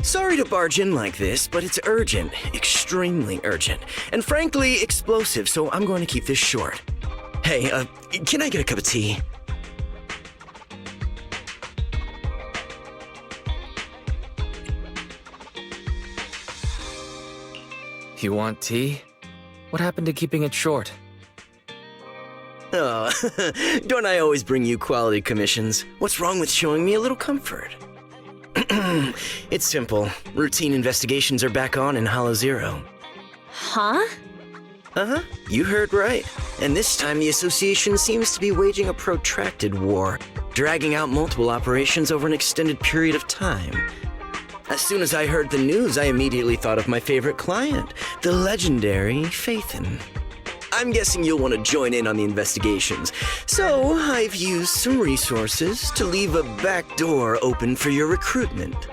Sorry to barge in like this, but it's urgent, extremely urgent, and frankly explosive, so I'm going to keep this short. Hey, can I get a cup of tea? You want tea? What happened to keeping it short? Oh, don't I always bring you quality commissions? What's wrong with showing me a little comfort? It's simple. Routine investigations are back on in Hollow Zero. Huh? Uh-huh, you heard right. And this time the Association seems to be waging a protracted war, dragging out multiple operations over an extended period of time. As soon as I heard the news, I immediately thought of my favorite client, the legendary Phaethon. I'm guessing you'll want to join in on the investigations, so I've used some resources to leave a back door open for your recruitment.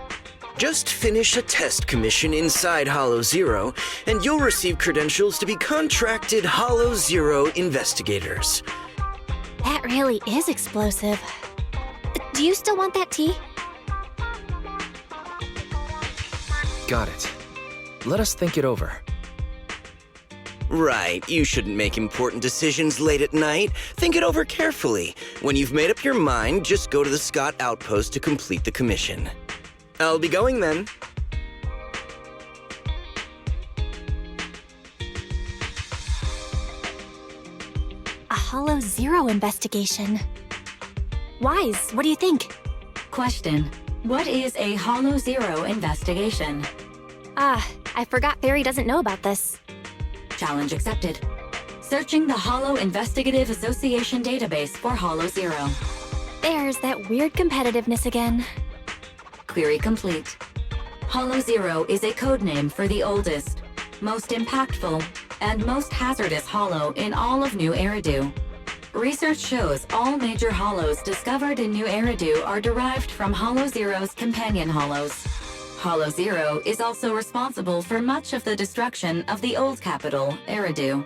Just finish a test commission inside Hollow Zero, and you'll receive credentials to be contracted Hollow Zero investigators. That really is explosive. Do you still want that tea? Got it. Let us think it over. Right, you shouldn't make important decisions late at night. Think it over carefully. When you've made up your mind, just go to the Scott outpost to complete the commission. I'll be going then. A Hollow Zero investigation. Wise, what do you think? Question. What is a Hollow Zero investigation? I forgot Barry doesn't know about this. Challenge accepted. Searching the Hollow Investigative Association database for Hollow Zero. There's that weird competitiveness again. Query complete. Hollow Zero is a codename for the oldest, most impactful, and most hazardous hollow in all of New Eridu. Research shows all major hollows discovered in New Eridu are derived from Hollow Zero's companion hollows. Hollow Zero is also responsible for much of the destruction of the old capital, Eridu.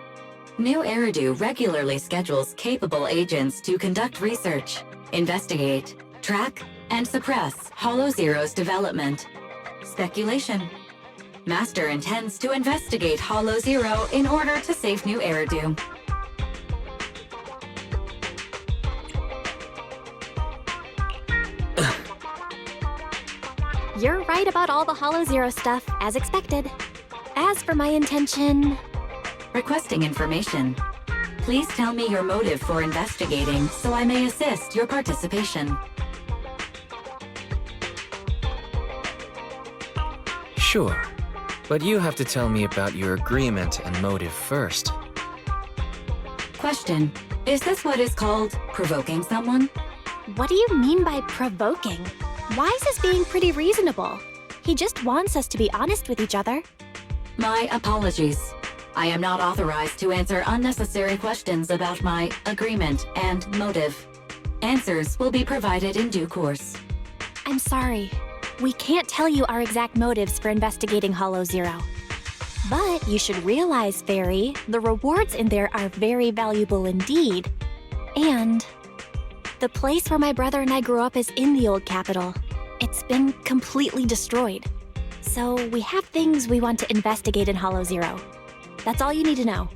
New Eridu regularly schedules capable agents to conduct research, investigate, track, and suppress Hollow Zero's development. Speculation. Master intends to investigate Hollow Zero in order to save New Eridu. You're right about all the Hollow Zero stuff, as expected. As for my intention... Requesting information. Please tell me your motive for investigating so I may assist your participation. Sure, but you have to tell me about your agreement and motive first. Question. Is this what is called provoking someone? What do you mean by provoking? Wise is being pretty reasonable. He just wants us to be honest with each other. My apologies. I am not authorized to answer unnecessary questions about my agreement and motive. Answers will be provided in due course. I'm sorry. We can't tell you our exact motives for investigating Hollow Zero. But you should realize, Fairy, the rewards in there are very valuable indeed. And the place where my brother and I grew up is in the old capital. It's been completely destroyed. So we have things we want to investigate in Hollow Zero. That's all you need to know.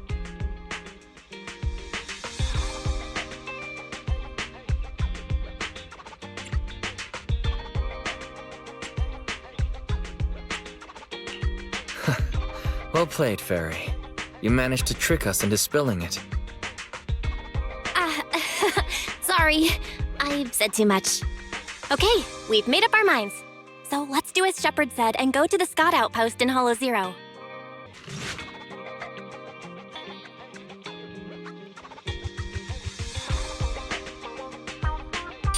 Well played, Fairy. You managed to trick us into spilling it. Sorry. I've said too much. Okay, we've made up our minds. So let's do as Shepard said and go to the Scott outpost in Hollow Zero.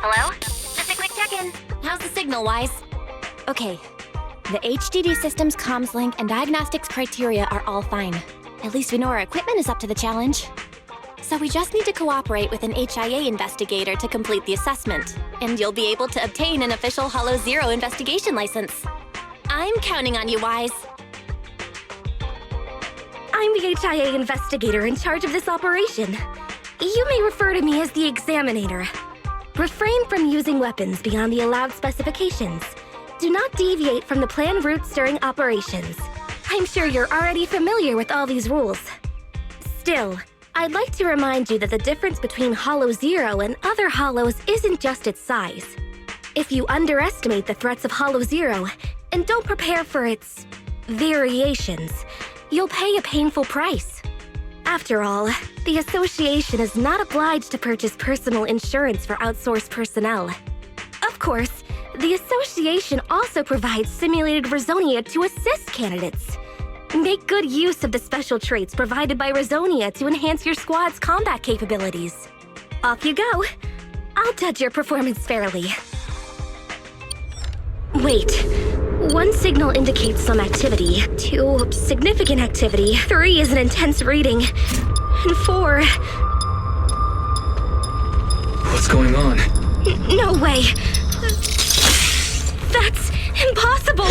Hello? Just a quick check-in. How's the signal, Wise? Okay. The HDD system's comms link and diagnostics criteria are all fine. At least we know our equipment is up to the challenge. So we just need to cooperate with an HIA investigator to complete the assessment, and you'll be able to obtain an official Hollow Zero investigation license. I'm counting on you, Wise. I'm the HIA investigator in charge of this operation. You may refer to me as the Examinator. Refrain from using weapons beyond the allowed specifications. Do not deviate from the planned routes during operations. I'm sure you're already familiar with all these rules. Still, I'd like to remind you that the difference between Hollow Zero and other Hollows isn't just its size. If you underestimate the threats of Hollow Zero and don't prepare for its variations, you'll pay a painful price. After all, the Association is not obliged to purchase personal insurance for outsourced personnel. Of course, the Association also provides simulated Rizonia to assist candidates. Make good use of the special traits provided by Rizonia to enhance your squad's combat capabilities. Off you go. I'll judge your performance fairly. Wait. 1 signal indicates some activity. 2, significant activity. 3 is an intense reading. And 4... What's going on? No way. That's impossible!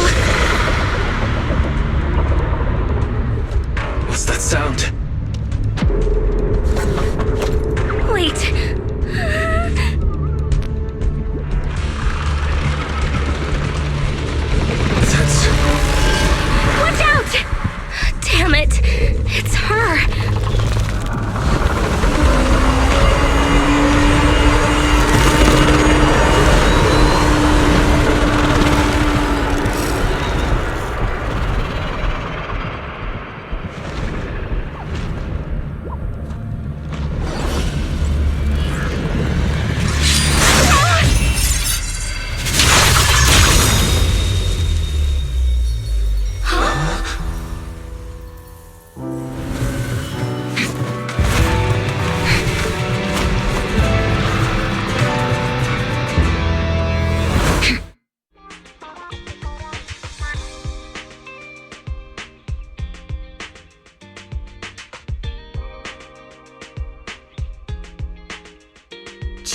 What's that sound? Wait. That's... Watch out! Damn it! It's her!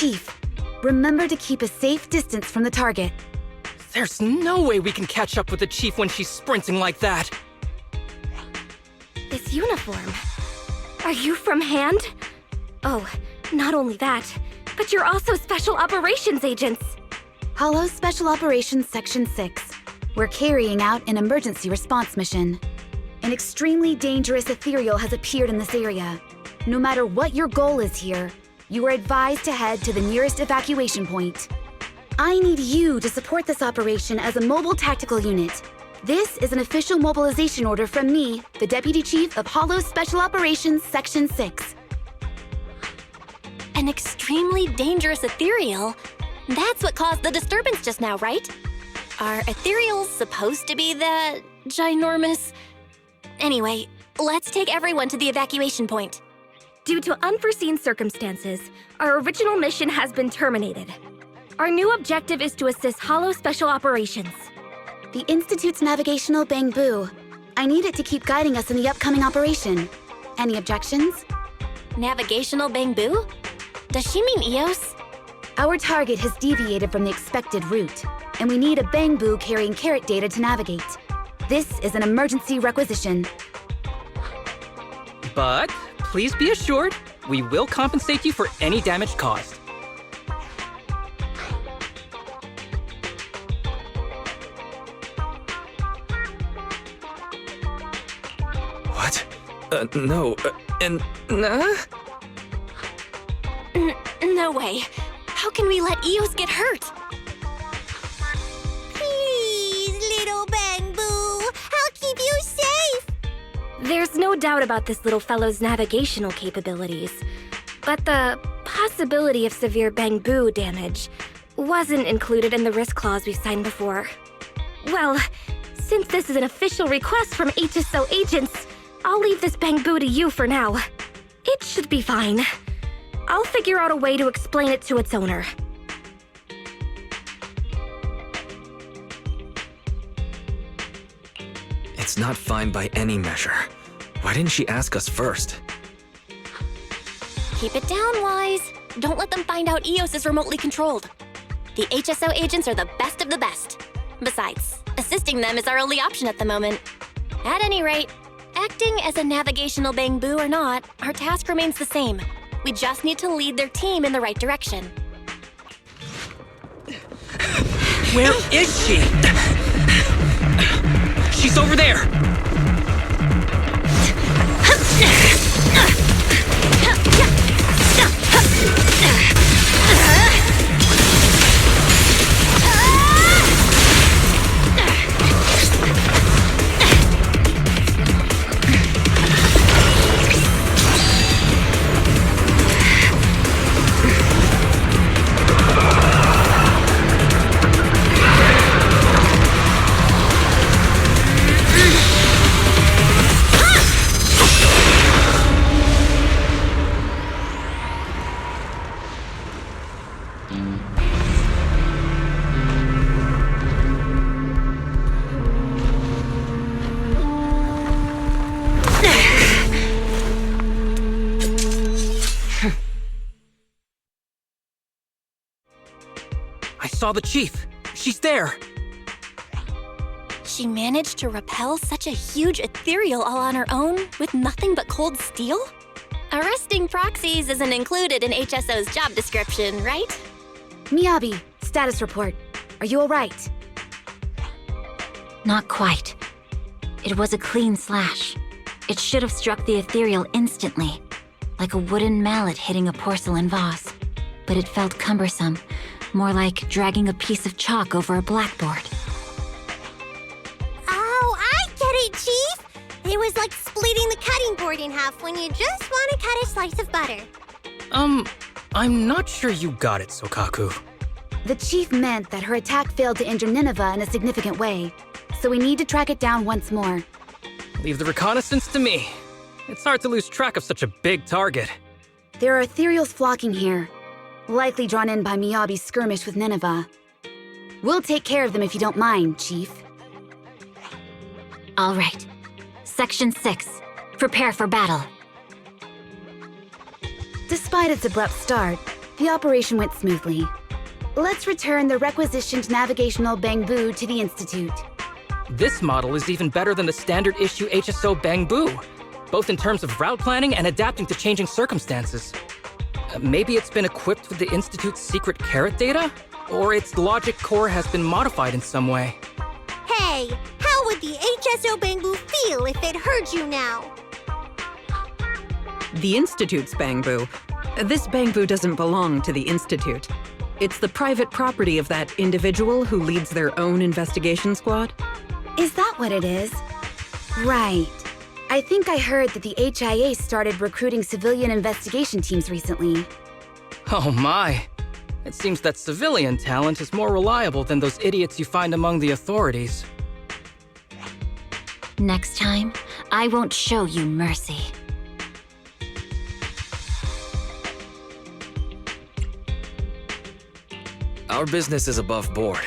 Chief, remember to keep a safe distance from the target. There's no way we can catch up with the Chief when she's sprinting like that. This uniform. Are you from Hand? Oh, not only that, but you're also Special Operations agents. Hollow Special Operations Section 6. We're carrying out an emergency response mission. An extremely dangerous ethereal has appeared in this area. No matter what your goal is here, you are advised to head to the nearest evacuation point. I need you to support this operation as a mobile tactical unit. This is an official mobilization order from me, the Deputy Chief of Hollow Special Operations Section 6. An extremely dangerous ethereal? That's what caused the disturbance just now, right? Are ethereals supposed to be that ginormous? Anyway, let's take everyone to the evacuation point. Due to unforeseen circumstances, our original mission has been terminated. Our new objective is to assist Hollow Special Operations. The Institute's navigational Bangbu. I need it to keep guiding us in the upcoming operation. Any objections? Navigational Bangbu? Does she mean Eos? Our target has deviated from the expected route, and we need a Bangbu carrying carrot data to navigate. This is an emergency requisition. But please be assured, we will compensate you for any damage caused. What? No, No way. How can we let Eos get hurt? Please, little Bangbu, I'll keep you safe. There's no doubt about this little fellow's navigational capabilities, but the possibility of severe Bangbu damage wasn't included in the risk clause we signed before. Well, since this is an official request from HSO agents, I'll leave this Bangbu to you for now. It should be fine. I'll figure out a way to explain it to its owner. it's not fine by any measure. Why didn't she ask us first? Keep it down, Wise. Don't let them find out Eos is remotely controlled. The HSO agents are the best of the best. Besides, assisting them is our only option at the moment. At any rate, acting as a navigational Bangbu or not, our task remains the same. We just need to lead their team in the right direction. Where is she? She's over there! I saw the chief. She's there. She managed to repel such a huge ethereal all on her own with nothing but cold steel? Arresting proxies isn't included in HSO's job description, right? Miyabi, status report. Are you alright? Not quite. It was a clean slash. It should have struck the ethereal instantly, like a wooden mallet hitting a porcelain vase. But it felt cumbersome, more like dragging a piece of chalk over a blackboard. Oh, I get it, Chief! It was like splitting the cutting board in half when you just want to cut a slice of butter. I'm not sure you got it, Sokaku. The chief meant that her attack failed to injure Nineveh in a significant way, so we need to track it down once more. Leave the reconnaissance to me. It's hard to lose track of such a big target. There are ethereals flocking here, likely drawn in by Miyabi's skirmish with Nineveh. We'll take care of them if you don't mind, Chief. All right. Section 6. Prepare for battle. Despite its abrupt start, the operation went smoothly. Let's return the requisitioned navigational Bangbu to the Institute. This model is even better than the standard issue HSO Bangbu, both in terms of route planning and adapting to changing circumstances. Maybe it's been equipped with the Institute's secret carrot data? Or its logic core has been modified in some way. Hey, how would the HSO Bangbu feel if it heard you now? The Institute's Bangbu. This Bangbu doesn't belong to the Institute. It's the private property of that individual who leads their own investigation squad. Is that what it is? Right. I think I heard that the HIA started recruiting civilian investigation teams recently. Oh my. It seems that civilian talent is more reliable than those idiots you find among the authorities. Next time, I won't show you mercy. Our business is above board.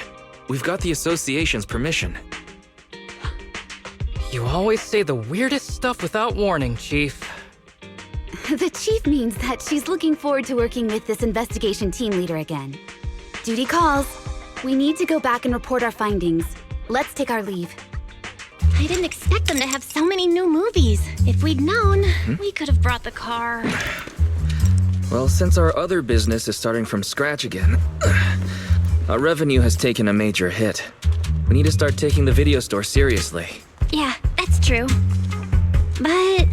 We've got the association's permission. You always say the weirdest stuff without warning, Chief. The chief means that she's looking forward to working with this investigation team leader again. Duty calls. We need to go back and report our findings. Let's take our leave. I didn't expect them to have so many new movies. If we'd known, we could have brought the car. Well, since our other business is starting from scratch again, our revenue has taken a major hit. We need to start taking the video store seriously. Yeah, that's true. But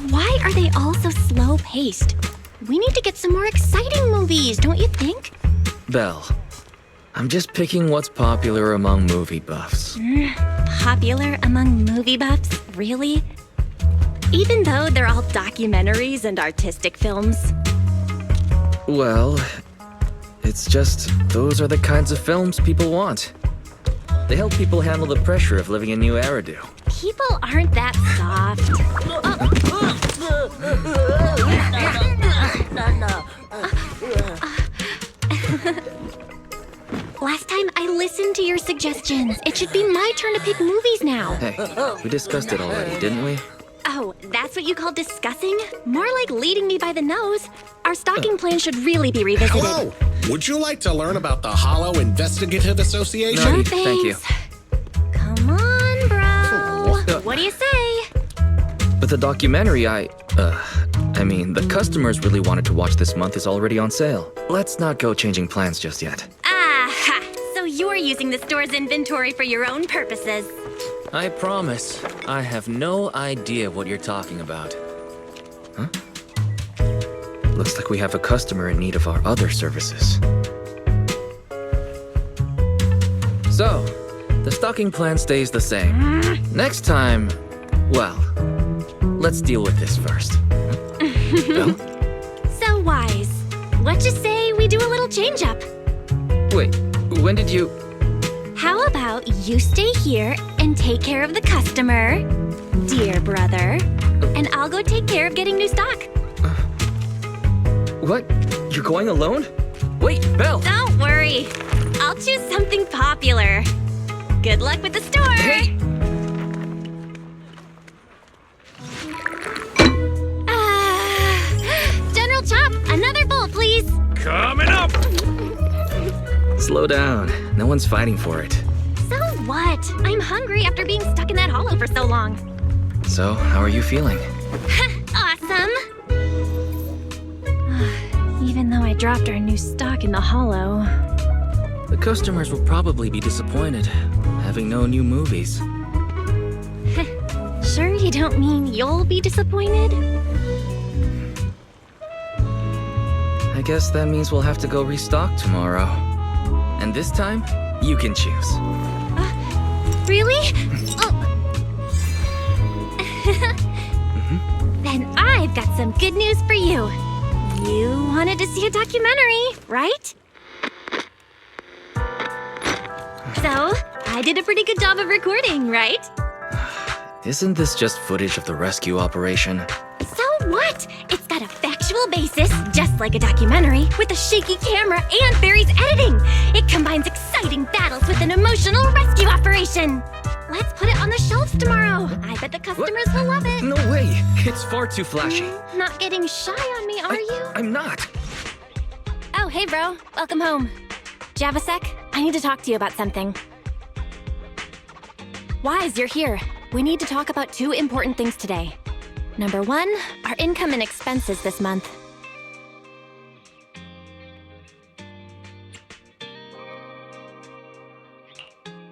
why are they all so slow-paced? We need to get some more exciting movies, don't you think? Belle, I'm just picking what's popular among movie buffs. Popular among movie buffs? Really? Even though they're all documentaries and artistic films? Well, it's just those are the kinds of films people want. They help people handle the pressure of living in New Eridu. People aren't that soft. Last time I listened to your suggestions. It should be my turn to pick movies now. Hey, we discussed it already, didn't we? Oh, that's what you call discussing? More like leading me by the nose. Our stocking plan should really be revisited. Hello! Would you like to learn about the Hollow Investigative Association? No, Thank you. Come on, bro. What do you say? But the documentary the customers really wanted to watch this month is already on sale. Let's not go changing plans just yet. Ah, ha. So you're using the store's inventory for your own purposes. I promise, I have no idea what you're talking about. Huh? Looks like we have a customer in need of our other services. So, the stocking plan stays the same. Next time, well, let's deal with this first. Belle? So wise. Let's just say we do a little change-up. Wait, when did you... How about you stay here and take care of the customer, dear brother, and I'll go take care of getting new stock. What? You're going alone? Wait, Belle! Don't worry. I'll choose something popular. Good luck with the store! Hey! General Chop, another bowl, please. Coming up! Slow down. No one's fighting for it. So what? I'm hungry after being stuck in that hollow for so long. So, how are you feeling? Awesome! Even though I dropped our new stock in the hollow. The customers will probably be disappointed, having no new movies. Sure you don't mean you'll be disappointed? I guess that means we'll have to go restock tomorrow. And this time, you can choose. Really? Oh. Then I've got some good news for you. You wanted to see a documentary, right? So, I did a pretty good job of recording, right? Isn't this just footage of the rescue operation? So what? It's got a factual basis, just like a documentary, with a shaky camera and Barry's editing. It combines exciting battles with an emotional rescue operation. Let's put it on the shelves tomorrow. I bet the customers will love it. No way! It's far too flashy. Not getting shy on me, are you? I'm not. Oh, hey, bro. Welcome home. Do you have a sec? I need to talk to you about something. Wise, you're here. We need to talk about 2 important things today. Number 1, our income and expenses this month.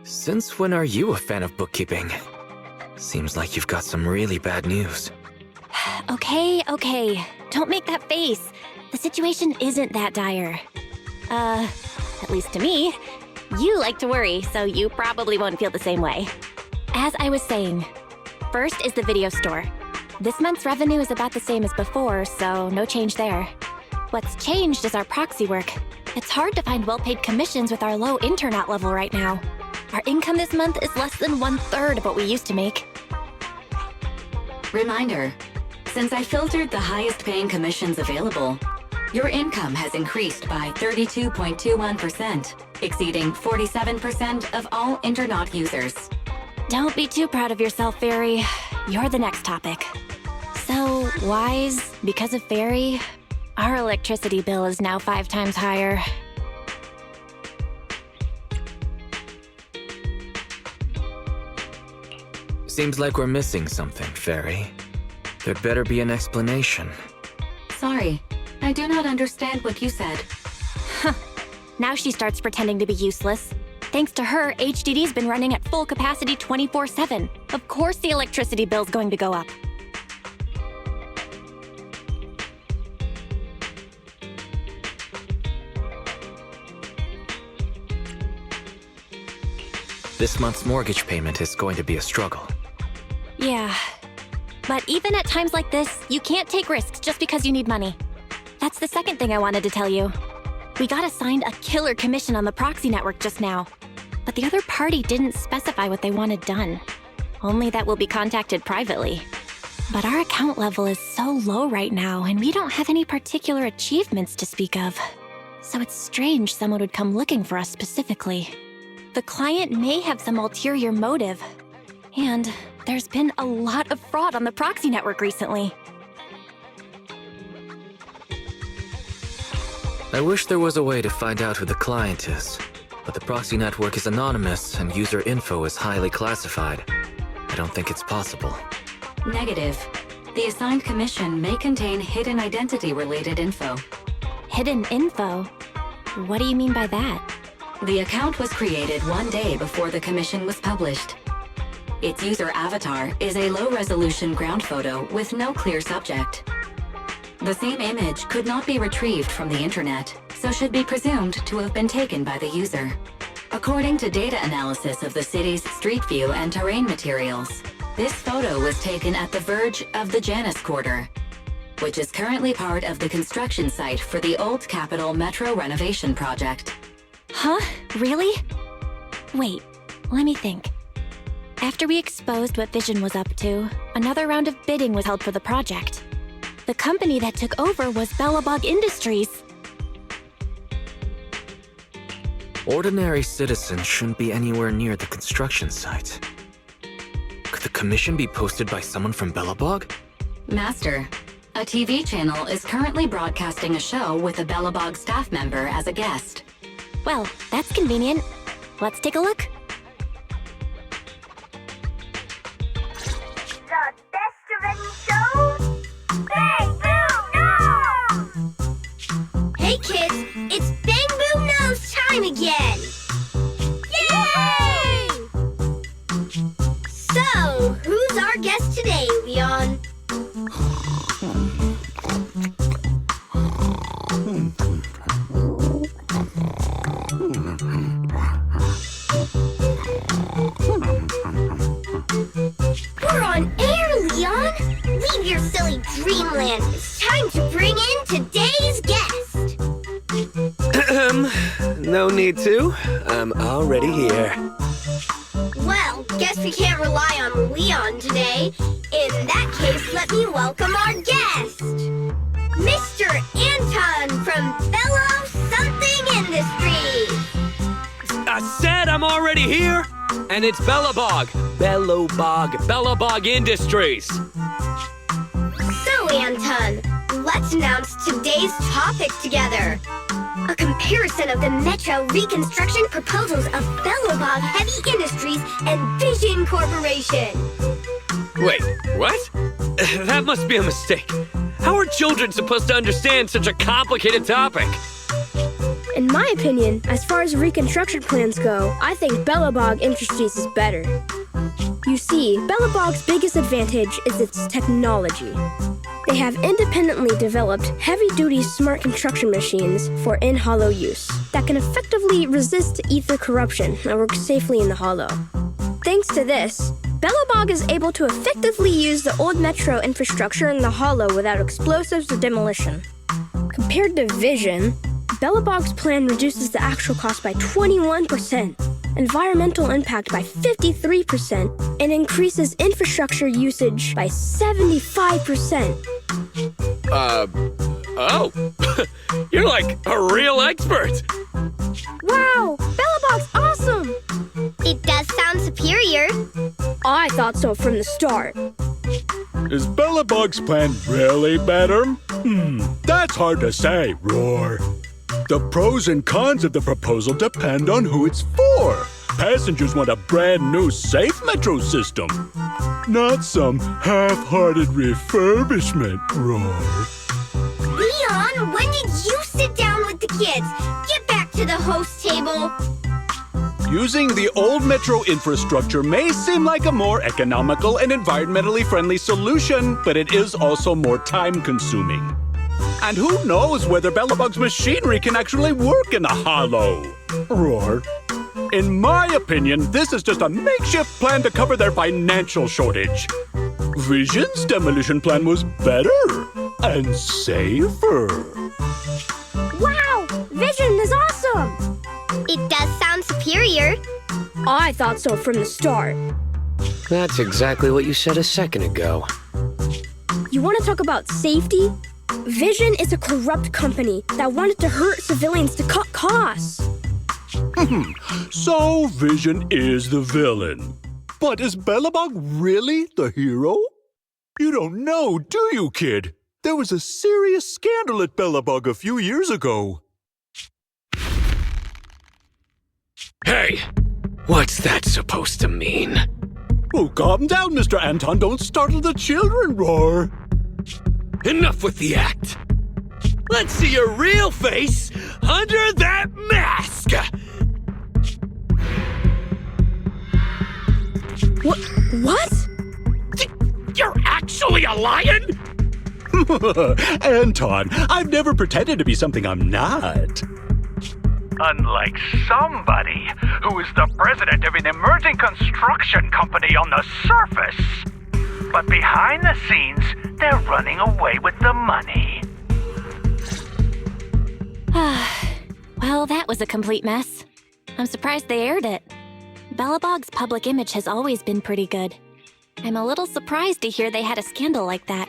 Since when are you a fan of bookkeeping? Seems like you've got some really bad news. Okay. Don't make that face. The situation isn't that dire. At least to me. You like to worry, so you probably won't feel the same way. As I was saying, first is the video store. This month's revenue is about the same as before, so no change there. What's changed is our proxy work. It's hard to find well-paid commissions with our low internat level right now. Our income this month is less than 1/3 of what we used to make. Reminder, since I filtered the highest paying commissions available, your income has increased by 32.21%, exceeding 47% of all internat users. Don't be too proud of yourself, Fairy. You're the next topic. So, Wise, because of Fairy, our electricity bill is now 5 times higher. Seems like we're missing something, Fairy. There'd better be an explanation. Sorry, I do not understand what you said. Now she starts pretending to be useless. Thanks to her, HDD's been running at full capacity 24/7. Of course the electricity bill's going to go up. This month's mortgage payment is going to be a struggle. Yeah. But even at times like this, you can't take risks just because you need money. That's the second thing I wanted to tell you. We got assigned a killer commission on the proxy network just now. But the other party didn't specify what they wanted done. Only that we'll be contacted privately. But our account level is so low right now, and we don't have any particular achievements to speak of. So it's strange someone would come looking for us specifically. The client may have some ulterior motive. And there's been a lot of fraud on the proxy network recently. I wish there was a way to find out who the client is. But the proxy network is anonymous and user info is highly classified. I don't think it's possible. Negative. The assigned commission may contain hidden identity-related info. Hidden info? What do you mean by that? The account was created one day before the commission was published. Its user avatar is a low-resolution ground photo with no clear subject. The same image could not be retrieved from the internet, so should be presumed to have been taken by the user. According to data analysis of the city's street view and terrain materials, this photo was taken at the verge of the Janus Quarter, which is currently part of the construction site for the Old Capitol Metro renovation project. Huh? Really? Wait, let me think. After we exposed what Vision was up to, another round of bidding was held for the project. The company that took over was Bellabog Industries. Ordinary citizens shouldn't be anywhere near the construction site. Could the commission be posted by someone from Bellabog? Master, a TV channel is currently broadcasting a show with a Bellabog staff member as a guest. Well, that's convenient. Let's take a look. The best of any shows? Bang Boom Knows! Hey kids, it's Bang Boom Knows time again! Yay! So, who's our guest today, Leon? We're on air, Leon! Leave your silly dreamland. It's time to bring in today's guest. No need to. I'm already here. Well, guess we can't rely on Leon today. In that case, let me welcome our guest. Mr. Anton from Bellow Something Industries. I said I'm already here, and it's Bellabog. Bellabog Industries. So, Anton, let's announce today's topic together. A comparison of the Metro reconstruction proposals of Bellabog Heavy Industries and Vision Corporation. Wait, what? That must be a mistake. How are children supposed to understand such a complicated topic? In my opinion, as far as reconstruction plans go, I think Bellabog Industries is better. You see, Bellabog's biggest advantage is its technology. They have independently developed heavy-duty smart construction machines for in-hollow use that can effectively resist ether corruption and work safely in the hollow. Thanks to this, Bellabog is able to effectively use the old metro infrastructure in the hollow without explosives or demolition. Compared to Vision, Bellabog's plan reduces the actual cost by 21%, environmental impact by 53%, and increases infrastructure usage by 75%. Oh. You're like a real expert. Wow, Bellabog's awesome! It does sound superior. I thought so from the start. Is Bellabog's plan really better? That's hard to say, Roar. The pros and cons of the proposal depend on who it's for. Passengers want a brand new safe metro system, not some half-hearted refurbishment, Roar. Leon, when did you sit down with the kids? Get back to the host table. Using the old metro infrastructure may seem like a more economical and environmentally friendly solution, but it is also more time-consuming. And who knows whether Bellabog's machinery can actually work in the hollow? Roar. In my opinion, this is just a makeshift plan to cover their financial shortage. Vision's demolition plan was better and safer. Wow! Vision is awesome! It does sound superior. I thought so from the start. That's exactly what you said a second ago. You want to talk about safety? Vision is a corrupt company that wanted to hurt civilians to cut costs. So Vision is the villain. But is Bellabog really the hero? You don't know, do you, kid? There was a serious scandal at Bellabog a few years ago. Hey, what's that supposed to mean? Oh, calm down, Mr. Anton. Don't startle the children, Roar. Enough with the act. Let's see your real face under that mask. a lion? Anton, I've never pretended to be something I'm not. Unlike somebody who is the president of an emerging construction company on the surface. But behind the scenes, they're running away with the money. Well, that was a complete mess. I'm surprised they aired it. Belobog's public image has always been pretty good. I'm a little surprised to hear they had a scandal like that.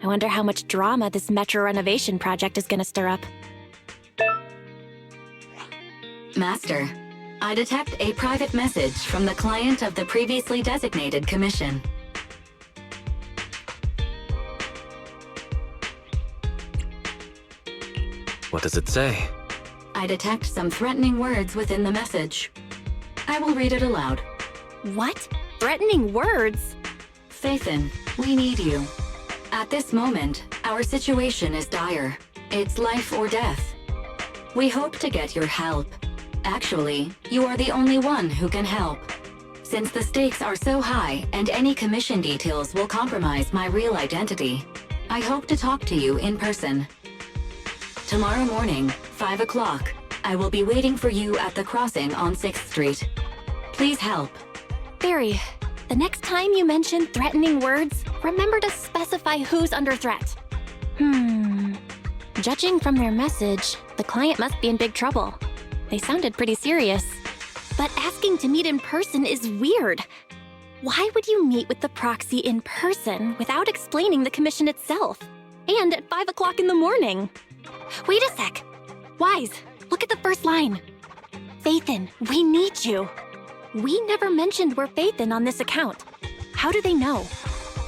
I wonder how much drama this metro renovation project is gonna stir up. Master, I detect a private message from the client of the previously designated commission. What does it say? I detect some threatening words within the message. I will read it aloud. What? Threatening words? Faithin, we need you. At this moment, our situation is dire. It's life or death. We hope to get your help. Actually, you are the only one who can help. Since the stakes are so high and any commission details will compromise my real identity, I hope to talk to you in person. Tomorrow morning, 5 o'clock, I will be waiting for you at the crossing on 6th Street. Please help. Barry, the next time you mention threatening words, remember to specify who's under threat. Judging from their message, the client must be in big trouble. They sounded pretty serious. But asking to meet in person is weird. Why would you meet with the proxy in person without explaining the commission itself? And at 5 o'clock in the morning? Wait a sec. Wise, look at the first line. Faithin, we need you. We never mentioned we're Faithin on this account. How do they know?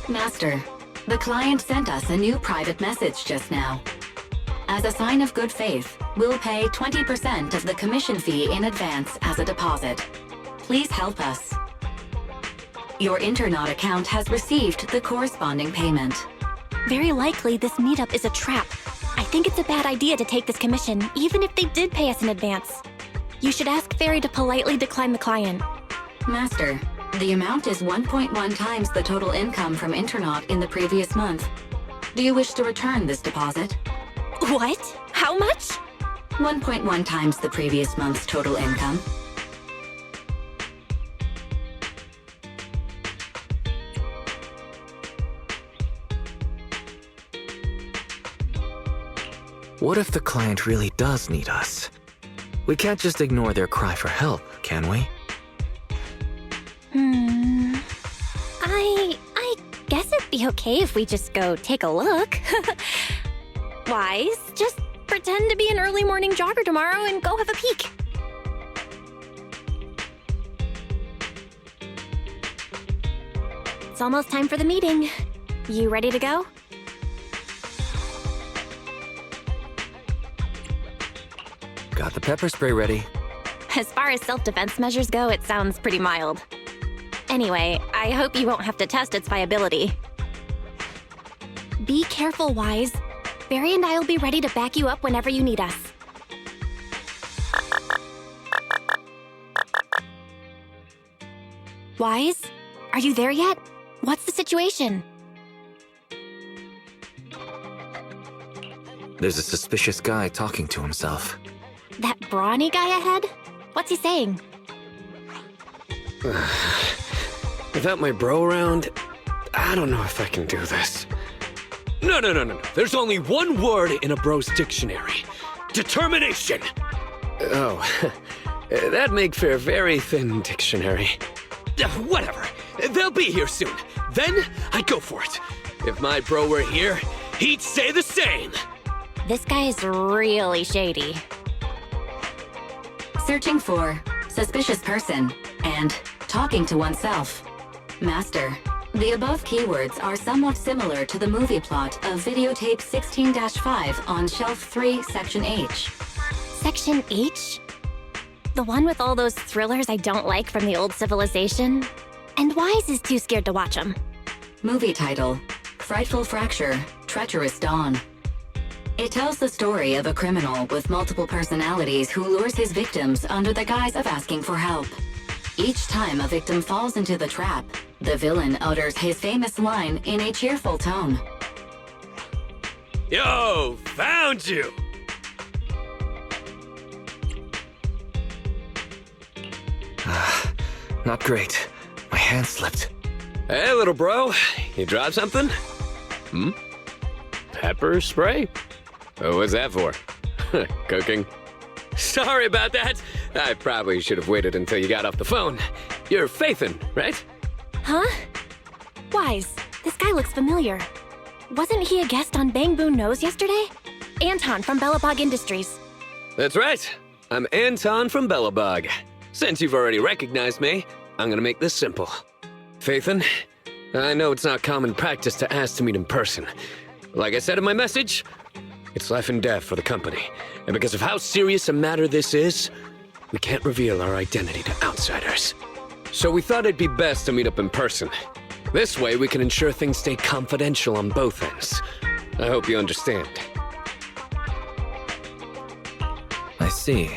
Master, the client sent us a new private message just now. As a sign of good faith, we'll pay 20% of the commission fee in advance as a deposit. Please help us. Your Internaut account has received the corresponding payment. Very likely this meetup is a trap. I think it's a bad idea to take this commission, even if they did pay us in advance. You should ask Fairy to politely decline the client. Master, the amount is 1.1 times the total income from Internaut in the previous month. Do you wish to return this deposit? What? How much? 1.1 times the previous month's total income. What if the client really does need us? We can't just ignore their cry for help, can we? I guess it'd be okay if we just go take a look. Wise, just pretend to be an early morning jogger tomorrow and go have a peek. It's almost time for the meeting. You ready to go? Got the pepper spray ready. As far as self-defense measures go, it sounds pretty mild. Anyway, I hope you won't have to test its viability. Be careful, Wise. Barry and I will be ready to back you up whenever you need us. Wise? Are you there yet? What's the situation? There's a suspicious guy talking to himself. That brawny guy ahead? What's he saying? Without my bro around, I don't know if I can do this. No. There's only one word in a bro's dictionary. Determination. Oh, that'd make for a very thin dictionary. Whatever. They'll be here soon. Then I'd go for it. If my bro were here, he'd say the same. This guy is really shady. Searching for suspicious person and talking to oneself. Master, the above keywords are somewhat similar to the movie plot of videotape 16-5 on Shelf 3, Section H. Section H? The one with all those thrillers I don't like from the old civilization? And Wise is too scared to watch them. Movie title, Frightful Fracture, Treacherous Dawn. It tells the story of a criminal with multiple personalities who lures his victims under the guise of asking for help. Each time a victim falls into the trap, The villain utters his famous line in a cheerful tone. Yo, found you! Not great. My hand slipped. Hey, little bro, you dropped something? Pepper spray? Oh, what's that for? Cooking? Sorry about that. I probably should have waited until you got off the phone. You're Faithin, right? Huh? Wise, this guy looks familiar. Wasn't he a guest on Bang Boon Nose yesterday? Anton from Bellabog Industries. That's right. I'm Anton from Bellabog. Since you've already recognized me, I'm gonna make this simple. Faithin, I know it's not common practice to ask to meet in person. Like I said in my message, it's life and death for the company. And because of how serious a matter this is, we can't reveal our identity to outsiders. So we thought it'd be best to meet up in person. This way we can ensure things stay confidential on both ends. I hope you understand. I see.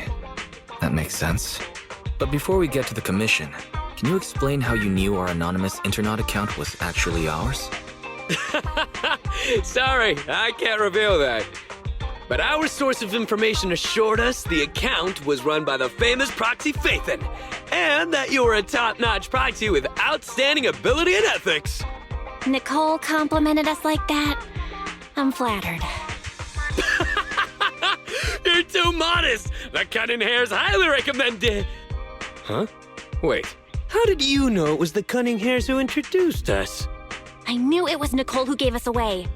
That makes sense. But before we get to the commission, can you explain how you knew our anonymous Internet account was actually ours? Sorry, I can't reveal that. But our source of information assured us the account was run by the famous proxy Faithin, and that you were a top-notch proxy with outstanding ability and ethics. Nicole complimented us like that. I'm flattered. You're too modest! The cutting hair's highly recommended! Huh? Wait, how did you know it was the cunning hairs who introduced us? I knew it was Nicole who gave us away.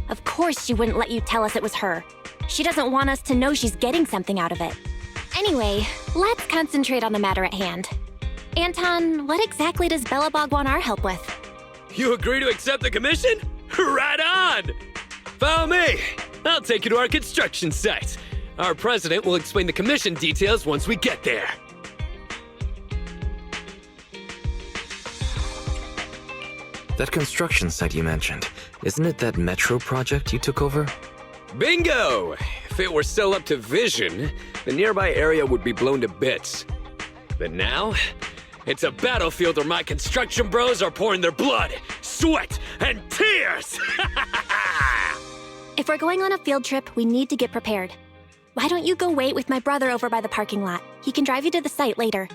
Of course she wouldn't let you tell us it was her. She doesn't want us to know she's getting something out of it. Anyway, let's concentrate on the matter at hand. Anton, what exactly does Bellabog want our help with? You agree to accept the commission? Right on! Follow me! I'll take you to our construction site. Our president will explain the commission details once we get there. That construction site you mentioned, isn't it that metro project you took over? Bingo! If it were still up to vision, the nearby area would be blown to bits. But now, it's a battlefield where my construction bros are pouring their blood, sweat, and tears! If we're going on a field trip, we need to get prepared. Why don't you go wait with my brother over by the parking lot? He can drive you to the site later.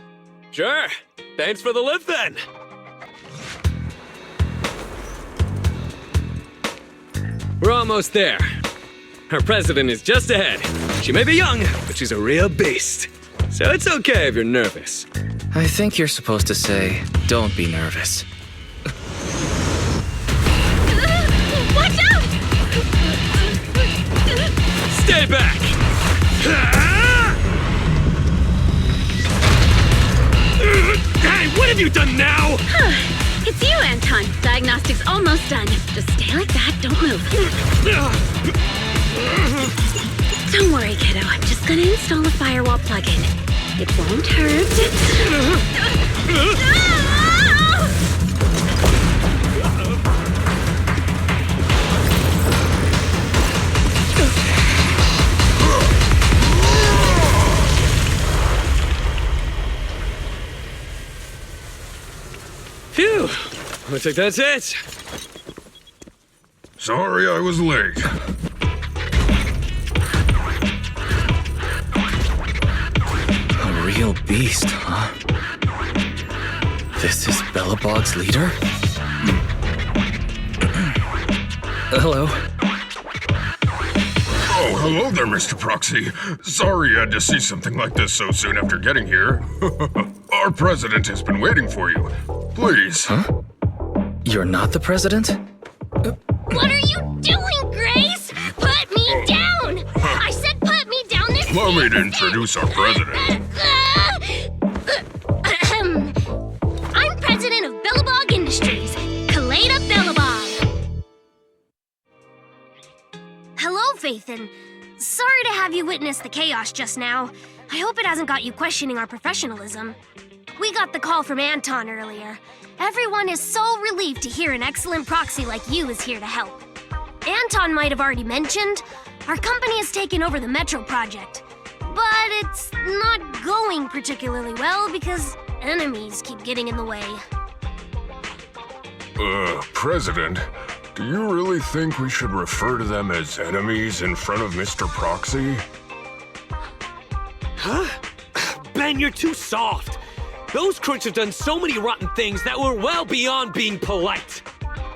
Sure. Thanks for the lift then. We're almost there. Our president is just ahead. She may be young, but she's a real beast. So it's okay if you're nervous. I think you're supposed to say, don't be nervous. Watch out! Stay back! Hey, what have you done now? It's you, Anton. Diagnostics almost done. Just stay like that, don't move. Don't worry, kiddo. I'm just gonna install a firewall plugin. It won't hurt. Phew! Looks like that's it. Sorry I was late. A real beast, huh? This is Bellabog's leader? Hello. Oh, hello there, Mr. Proxy. Sorry you had to see something like this so soon after getting here. Our president has been waiting for you. Please. Huh? You're not the president? What are you doing, Grace? Put me down! I said put me down this Allow me to introduce our president. I'm president of Bellabog Industries, Kaleda Bellabog. Hello, Faithin. Sorry to have you witness the chaos just now. I hope it hasn't got you questioning our professionalism. We got the call from Anton earlier. Everyone is so relieved to hear an excellent proxy like you is here to help. Anton might have already mentioned, our company has taken over the Metro project. But it's not going particularly well because enemies keep getting in the way. President, do you really think we should refer to them as enemies in front of Mr. Proxy? Huh? Ben, you're too soft. Those crooks have done so many rotten things that were well beyond being polite.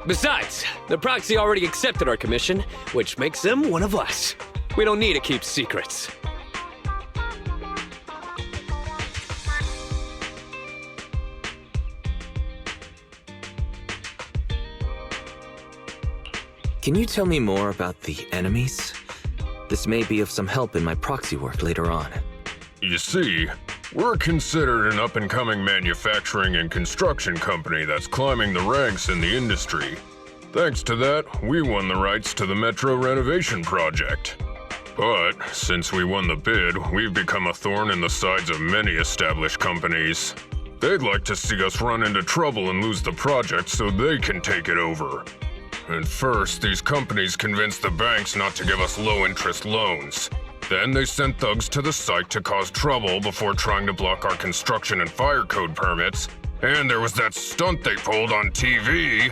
Besides, the Proxy already accepted our commission, which makes them one of us. We don't need to keep secrets. Can you tell me more about the enemies? This may be of some help in my proxy work later on. You see, we're considered an up-and-coming manufacturing and construction company that's climbing the ranks in the industry. Thanks to that, we won the rights to the Metro renovation project. But since we won the bid, we've become a thorn in the sides of many established companies. They'd like to see us run into trouble and lose the project so they can take it over. At first, these companies convinced the banks not to give us low-interest loans. Then they sent thugs to the site to cause trouble before trying to block our construction and fire code permits. And there was that stunt they pulled on TV.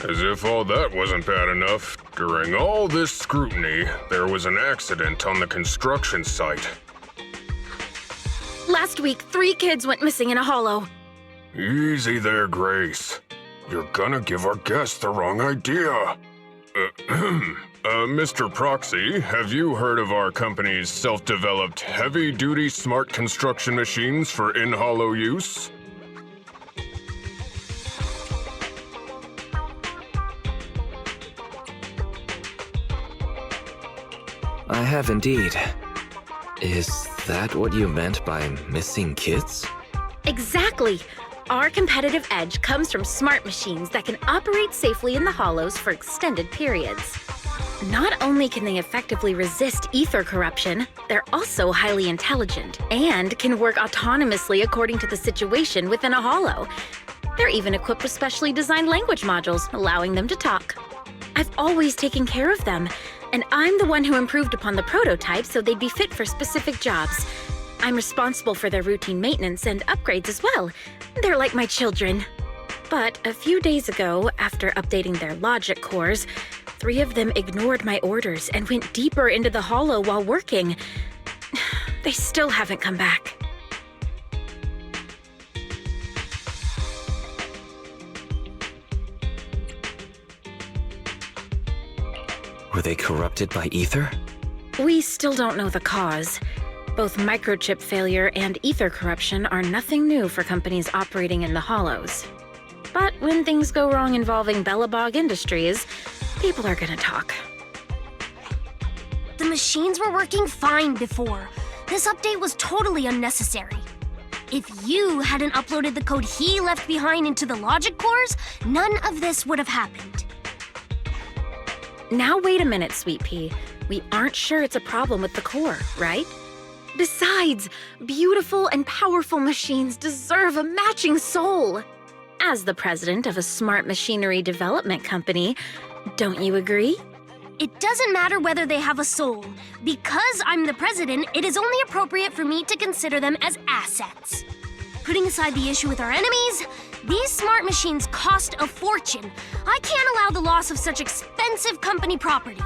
As if all that wasn't bad enough, during all this scrutiny, there was an accident on the construction site. Last week, 3 kids went missing in a hollow. Easy there, Grace. You're gonna give our guests the wrong idea. Mr. Proxy, have you heard of our company's self-developed heavy-duty smart construction machines for in-hollow use? I have indeed. Is that what you meant by missing kids? Exactly! Our competitive edge comes from smart machines that can operate safely in the hollows for extended periods. Not only can they effectively resist ether corruption, they're also highly intelligent and can work autonomously according to the situation within a hollow. They're even equipped with specially designed language modules, allowing them to talk. I've always taken care of them, and I'm the one who improved upon the prototype so they'd be fit for specific jobs. I'm responsible for their routine maintenance and upgrades as well. They're like my children. But a few days ago, after updating their logic cores, 3 of them ignored my orders and went deeper into the hollow while working. They still haven't come back. Were they corrupted by ether? We still don't know the cause. Both microchip failure and ether corruption are nothing new for companies operating in the hollows. But when things go wrong involving Belobog Industries, people are gonna talk. The machines were working fine before. This update was totally unnecessary. If you hadn't uploaded the code he left behind into the logic cores, none of this would have happened. Now wait a minute, Sweet Pea. We aren't sure it's a problem with the core, right? Besides, beautiful and powerful machines deserve a matching soul. As the president of a smart machinery development company, don't you agree? It doesn't matter whether they have a soul. Because I'm the president, it is only appropriate for me to consider them as assets. Putting aside the issue with our enemies, these smart machines cost a fortune. I can't allow the loss of such expensive company property.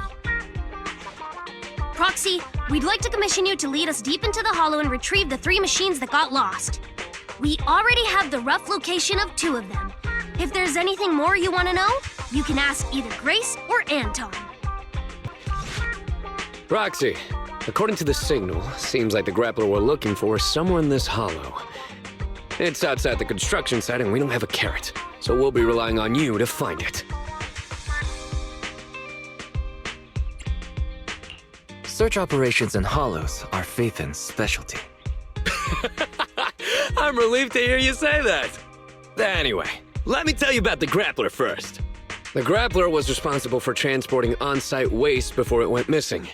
Proxy, we'd like to commission you to lead us deep into the hollow and retrieve the 3 machines that got lost. We already have the rough location of 2 of them. If there's anything more you want to know, you can ask either Grace or Anton. Proxy, according to the signal, seems like the grappler we're looking for is somewhere in this hollow. It's outside the construction site and we don't have a carrot, so we'll be relying on you to find it. Search operations in hollows are Faithin's specialty. I'm relieved to hear you say that. Anyway, let me tell you about the grappler first. The grappler was responsible for transporting on-site waste before it went missing.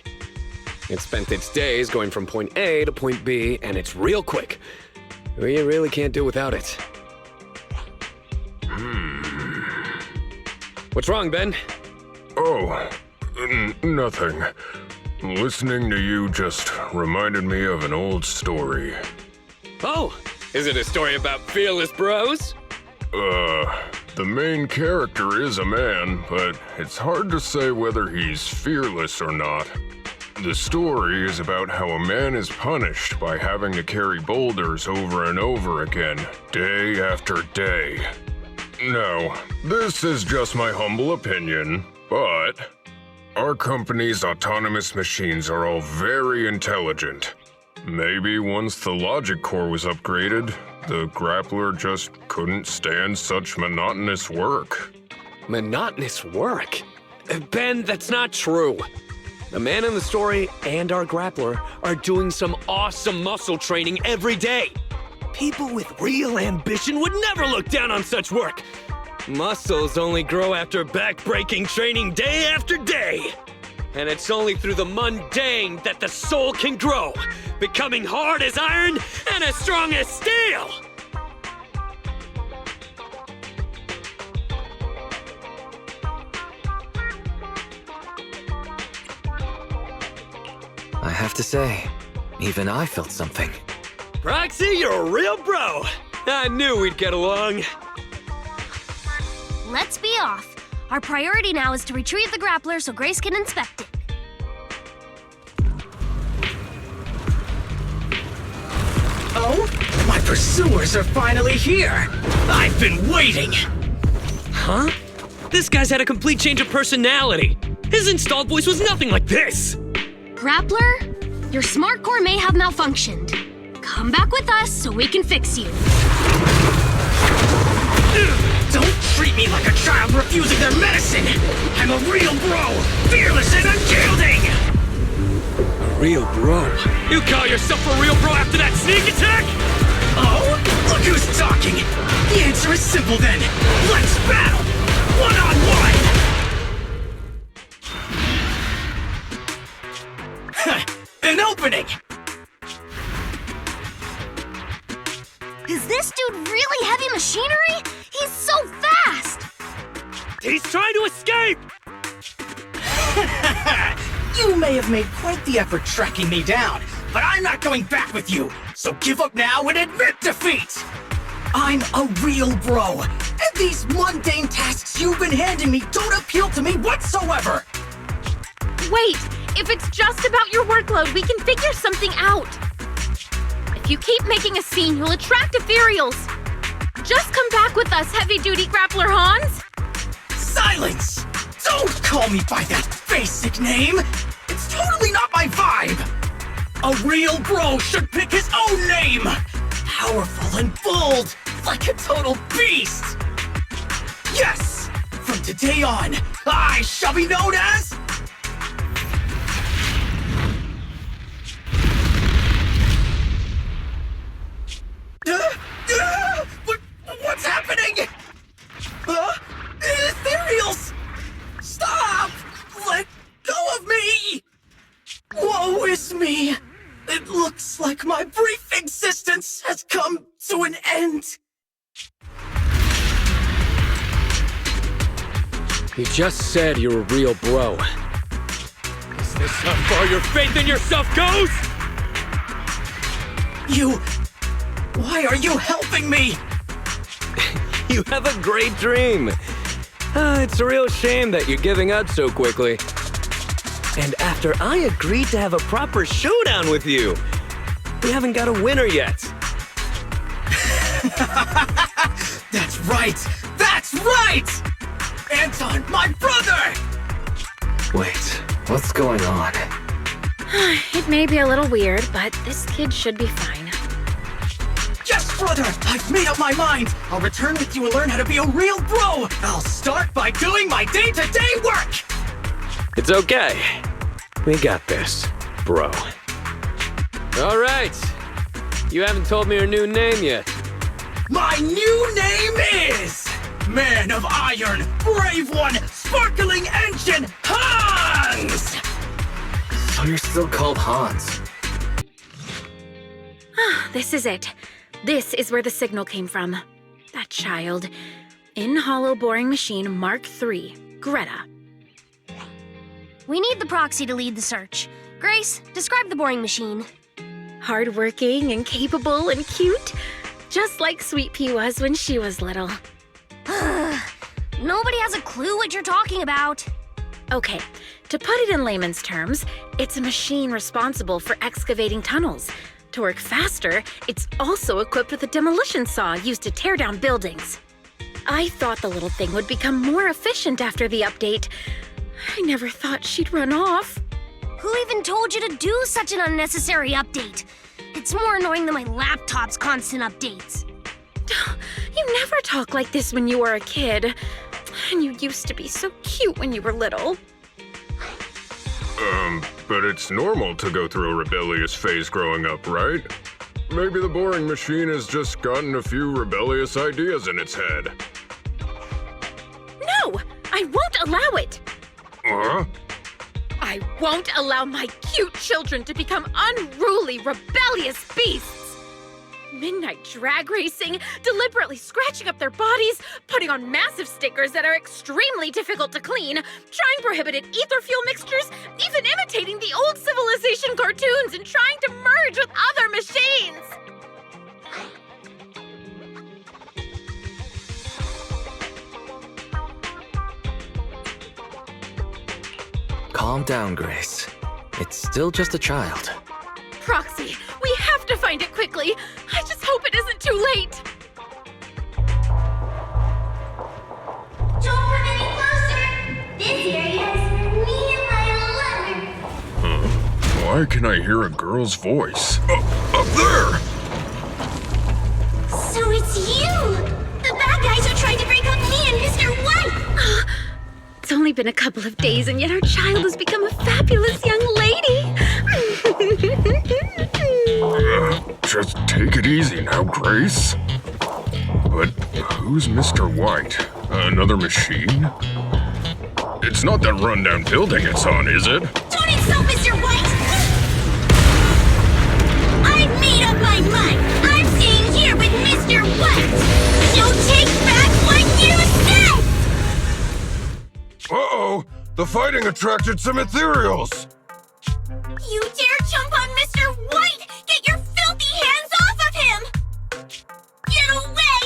It spent its days going from point A to point B, and it's real quick. We really can't do without it. What's wrong, Ben? Oh, nothing. Listening to you just reminded me of an old story. Oh, is it a story about fearless bros? The main character is a man, but it's hard to say whether he's fearless or not. The story is about how a man is punished by having to carry boulders over and over again, day after day. Now, this is just my humble opinion, but our company's autonomous machines are all very intelligent. Maybe once the logic core was upgraded, the grappler just couldn't stand such monotonous work. Monotonous work? Ben, that's not true. The man in the story and our grappler are doing some awesome muscle training every day. People with real ambition would never look down on such work. Muscles only grow after back-breaking training day after day. And it's only through the mundane that the soul can grow, becoming hard as iron and as strong as steel. I have to say, even I felt something. Proxy, you're a real bro. I knew we'd get along. Let's be off. Our priority now is to retrieve the grappler so Grace can inspect it. Oh, my pursuers are finally here! I've been waiting! Huh? This guy's had a complete change of personality. His installed voice was nothing like this. Grappler, your smart core may have malfunctioned. Come back with us so we can fix you. Don't treat me like a child refusing their medicine! I'm a real bro, fearless and unyielding! A real bro? You call yourself a real bro after that sneak attack? Oh? Look who's talking! The answer is simple then. Let's battle! One-on-one! An opening! Is this dude really heavy machinery? He's so fast! He's trying to escape! You may have made quite the effort tracking me down, but I'm not going back with you, so give up now and admit defeat! I'm a real bro, and these mundane tasks you've been handing me don't appeal to me whatsoever! Wait, if it's just about your workload, we can figure something out. If you keep making a scene, you'll attract ethereals. Just come back with us, heavy-duty grappler Hans! Silence! Don't call me by that basic name! It's totally not my vibe! A real bro should pick his own name! Powerful and bold, like a total beast! Yes! From today on, I shall be known as... What's happening? Ethereals! Stop! Let go of me! Woe is me! It looks like my brief existence has come to an end. You just said you're a real bro. Is this how far your faith in yourself goes? Why are you helping me? You have a great dream. It's a real shame that you're giving up so quickly. And after I agreed to have a proper showdown with you, we haven't got a winner yet. That's right! That's right! Anton, my brother! Wait, what's going on? It may be a little weird, but this kid should be fine. Yes, brother! I've made up my mind! I'll return with you and learn how to be a real bro! I'll start by doing my day-to-day work! It's okay. We got this, bro. All right. You haven't told me your new name yet. My new name is... Man of Iron, Brave One, Sparkling Engine, Hans! So you're still called Hans. This is it. This is where the signal came from. That child. In Hollow Boring Machine Mark III, Greta. We need the proxy to lead the search. Grace, describe the boring machine. Hardworking and capable and cute. Just like Sweet Pea was when she was little. Nobody has a clue what you're talking about. Okay, to put it in layman's terms, it's a machine responsible for excavating tunnels. To work faster, it's also equipped with a demolition saw used to tear down buildings. I thought the little thing would become more efficient after the update. I never thought she'd run off. Who even told you to do such an unnecessary update? It's more annoying than my laptop's constant updates. You never talk like this when you were a kid. And you used to be so cute when you were little. But it's normal to go through a rebellious phase growing up, right? Maybe the boring machine has just gotten a few rebellious ideas in its head. No! I won't allow it! Huh? I won't allow my cute children to become unruly, rebellious beasts! Midnight drag racing, deliberately scratching up their bodies, putting on massive stickers that are extremely difficult to clean, trying prohibited ether fuel mixtures, even imitating the old civilization cartoons and trying to merge with other machines! Calm down, Grace. It's still just a child. Proxy, we have to find it quickly. I just hope it isn't too late. Don't come any closer! This area is me and my lover! Why can I hear a girl's voice? Up there! So it's you! The bad guys who tried to break up me and Mr. White! It's only been a couple of days, and yet our child has become a fabulous young lady. Just take it easy now, Grace. But who's Mr. White? Another machine? It's not that rundown building it's on, is it? Don't insult Mr. White! I've made up my mind! I'm staying here with Mr. White! So take back what you said! Uh-oh! The fighting attracted some ethereals! You dare jump on Mr. White! Get your filthy hands off of him! Get away!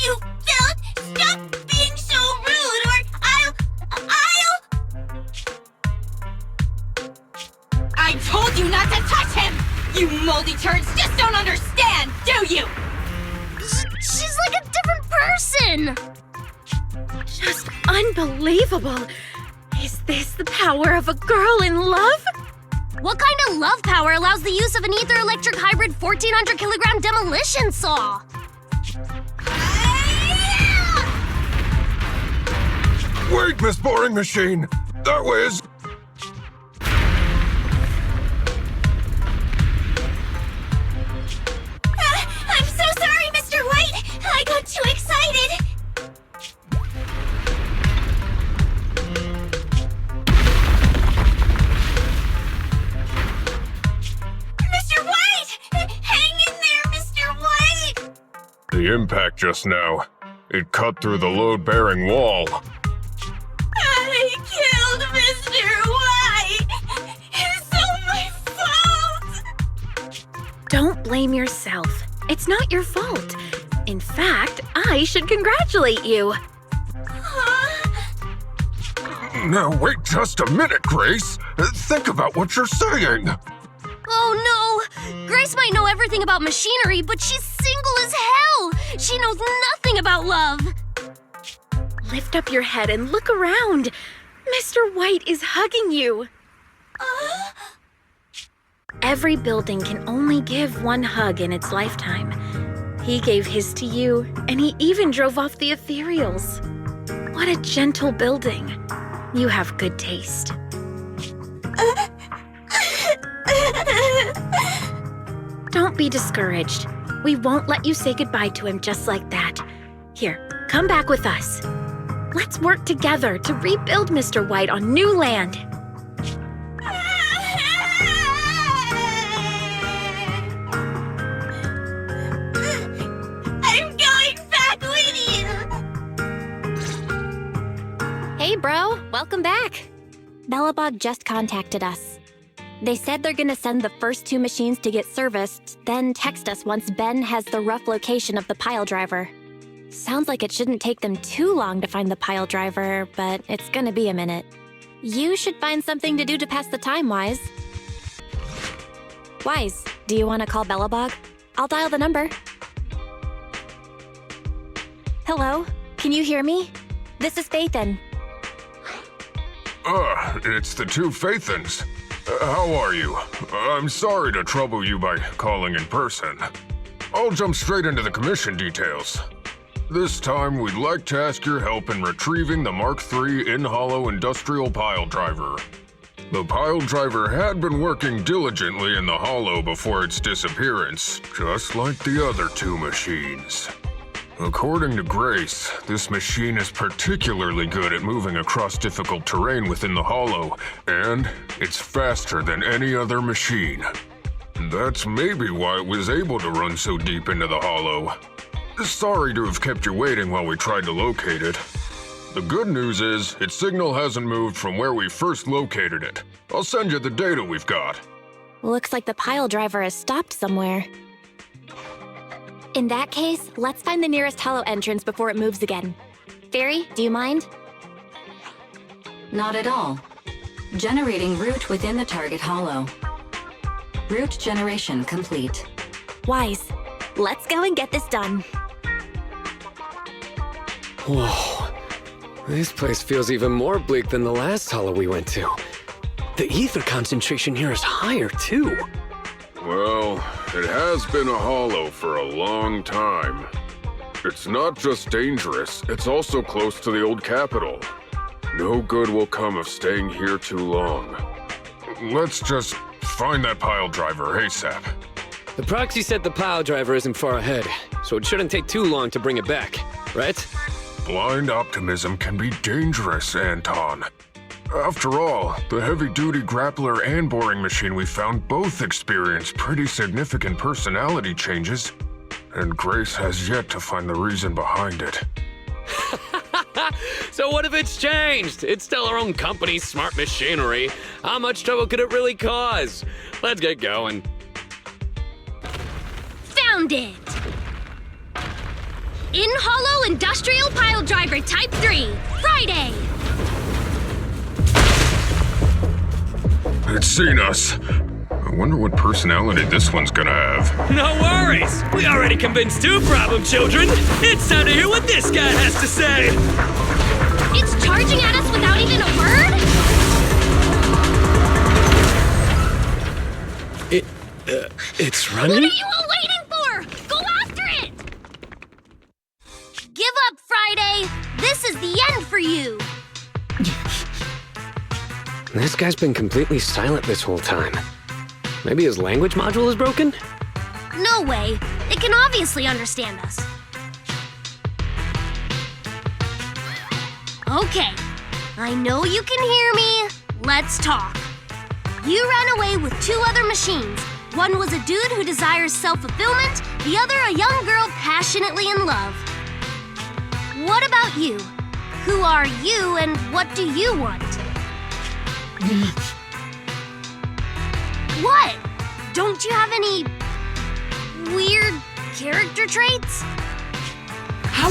You filth! Stop being so rude or I'll... I told you not to touch him! You moldy turds just don't understand, do you? She's like a different person! Just unbelievable. Is this the power of a girl in love? What kind of love power allows the use of an ether-electric hybrid 1,400-kilogram demolition saw? Wait, Miss Boring Machine! That was... I'm so sorry, Mr. White! I got too excited! Mr. White! Hang in there, Mr. White! The impact just now. It cut through the load-bearing wall. I killed Mr. White! It's all my fault! Don't blame yourself. It's not your fault. In fact, I should congratulate you. Now, wait just a minute, Grace. Think about what you're saying. Oh no! Grace might know everything about machinery, but she's single as hell! She knows nothing about love! Lift up your head and look around. Mr. White is hugging you. Every building can only give one hug in its lifetime. He gave his to you, and he even drove off the ethereals. What a gentle building. You have good taste. Don't be discouraged. We won't let you say goodbye to him just like that. Here, come back with us. Let's work together to rebuild Mr. White on new land. I'm going back with you! Hey, bro. Welcome back. Bellabog just contacted us. They said they're gonna send the first 2 machines to get serviced, then text us once Ben has the rough location of the pile driver. Sounds like it shouldn't take them too long to find the pile driver, but it's gonna be a minute. You should find something to do to pass the time, Wise. Wise, do you want to call Bellabog? I'll dial the number. Hello? Can you hear me? This is Faithin. It's the two Faithins. How are you? I'm sorry to trouble you by calling in person. I'll jump straight into the commission details. This time, we'd like to ask your help in retrieving the Mark III in-hollow industrial pile driver. The pile driver had been working diligently in the hollow before its disappearance, just like the other two machines. According to Grace, this machine is particularly good at moving across difficult terrain within the hollow, and it's faster than any other machine. That's maybe why it was able to run so deep into the hollow. Sorry to have kept you waiting while we tried to locate it. The good news is, its signal hasn't moved from where we first located it. I'll send you the data we've got. Looks like the pile driver has stopped somewhere. In that case, let's find the nearest hollow entrance before it moves again. Fairy, do you mind? Not at all. Generating route within the target hollow. Route generation complete. Wise, let's go and get this done. Whoa. This place feels even more bleak than the last hollow we went to. The ether concentration here is higher, too. Well, it has been a hollow for a long time. It's not just dangerous, it's also close to the old capital. No good will come of staying here too long. Let's just find that pile driver ASAP. The proxy said the pile driver isn't far ahead, so it shouldn't take too long to bring it back, right? Blind optimism can be dangerous, Anton. After all, the heavy-duty grappler and boring machine we found both experienced pretty significant personality changes, and Grace has yet to find the reason behind it. So what if it's changed? It's still our own company's smart machinery. How much trouble could it really cause? Let's get going. Found it! In-hollow industrial pile driver type 3, Friday! It's seen us. I wonder what personality this one's gonna have. No worries! We already convinced two problem children! It's time to hear what this guy has to say! It's charging at us without even a word? It's running? What are you all waiting for? Go after it! Give up, Friday! This is the end for you! This guy's been completely silent this whole time. Maybe his language module is broken? No way. It can obviously understand us. Okay. I know you can hear me. Let's talk. You ran away with two other machines. One was a dude who desires self-fulfillment, the other a young girl passionately in love. What about you? Who are you and what do you want? What? Don't you have any weird character traits? How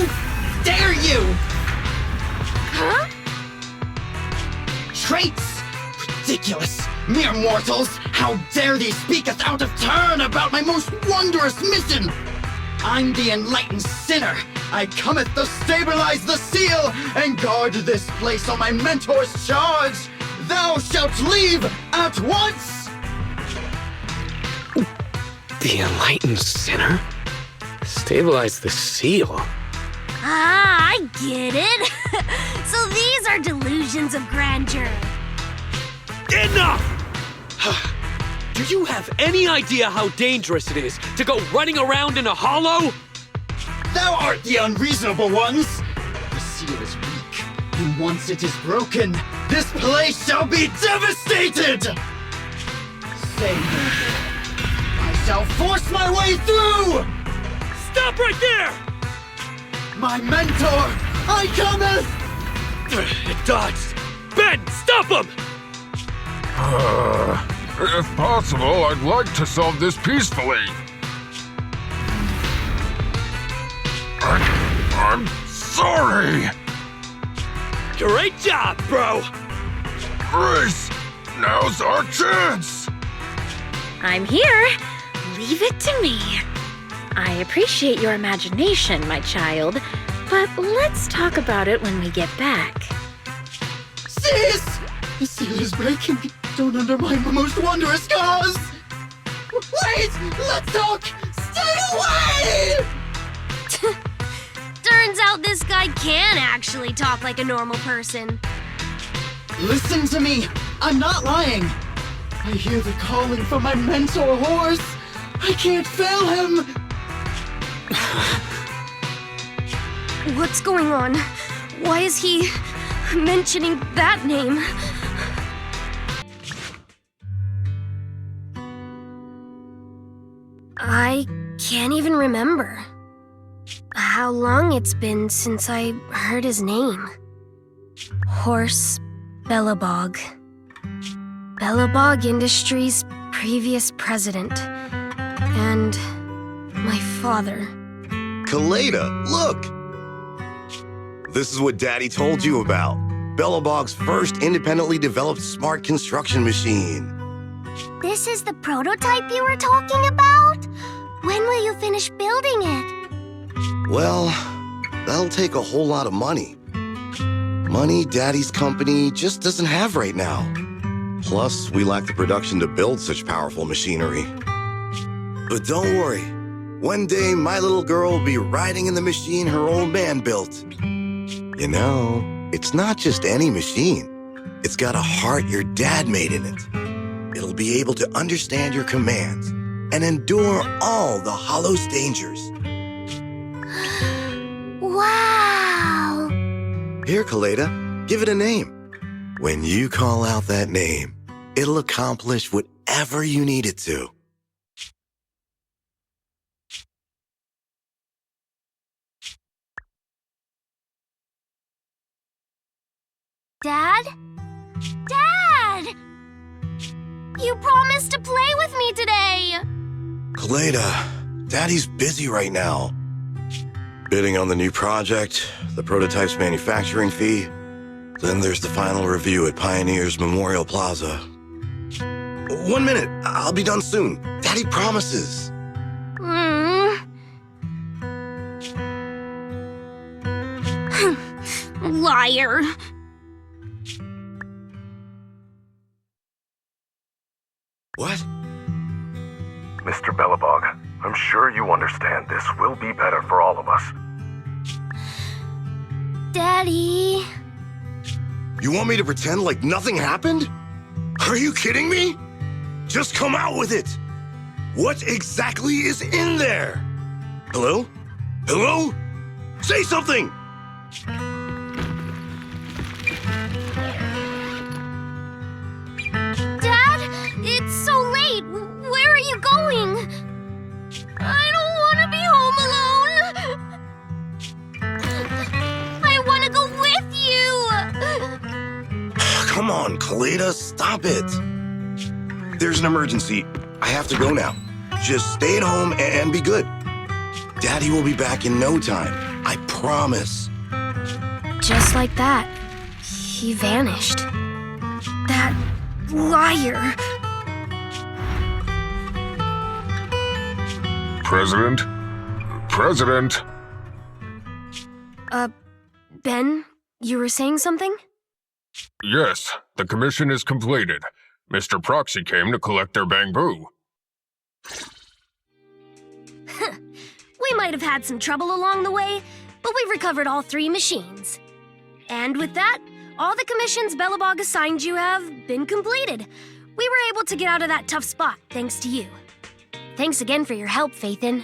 dare you! Huh? Traits? Ridiculous! Mere mortals! How dare thee speaketh out of turn about my most wondrous mission! I'm the enlightened sinner. I cometh to stabilize the seal and guard this place on my mentor's charge. Thou shalt leave at once! The enlightened sinner? Stabilize the seal? Ah, I get it. So these are delusions of grandeur. Enough! Do you have any idea how dangerous it is to go running around in a hollow? Thou art the unreasonable ones! The seal is weak, and once it is broken, this place shall be devastated! Say no more. I shall force my way through! Stop right there! My mentor, I cometh! It dodged! Ben, stop him! If possible, I'd like to solve this peacefully. I I'm sorry! Great job, bro! Grace, now's our chance! I'm here. Leave it to me. I appreciate your imagination, my child, but let's talk about it when we get back. Sis! The seal is breaking. Don't undermine my most wondrous cause! Wait! Let's talk! Stay away! Turns out this guy can actually talk like a normal person. Listen to me! I'm not lying! I hear the calling from my mentor horse! I can't fail him! What's going on? Why is he mentioning that name? I can't even remember how long it's been since I heard his name. Horse Belobog. Belobog Industries' previous president. And my father. Kaleda, look! This is what Daddy told you about. Belobog's first independently developed smart construction machine. This is the prototype you were talking about? When will you finish building it? Well, that'll take a whole lot of money. Money Daddy's company just doesn't have right now. Plus, we lack the production to build such powerful machinery. But don't worry. One day, my little girl will be riding in the machine her old man built. You know, it's not just any machine. It's got a heart your dad made in it. It'll be able to understand your commands and endure all the Hollow's dangers. Wow! Here, Kaleda, give it a name. When you call out that name, it'll accomplish whatever you need it to. Dad? Dad! You promised to play with me today! Kaleda, Daddy's busy right now. Bidding on the new project, the prototype's manufacturing fee, then there's the final review at Pioneer's Memorial Plaza. 1 minute, I'll be done soon. Daddy promises. Liar. What? Mr. Belobog, I'm sure you understand this will be better for all of us. Daddy. You want me to pretend like nothing happened? Are you kidding me? Just come out with it. What exactly is in there? Hello? Hello? Say something! Dad, it's so late. Where are you going? I don't want to be home alone. I want to go with you. Come on, Kaleda, stop it. There's an emergency. I have to go now. Just stay at home and be good. Daddy will be back in no time. I promise. Just like that, he vanished. That liar. President? President? Ben, you were saying something? Yes, the commission is completed. Mr. Proxy came to collect their bamboo. We might have had some trouble along the way, but we've recovered all 3 machines. And with that, all the commissions Belobog assigned you have been completed. We were able to get out of that tough spot thanks to you. Thanks again for your help, Faithin.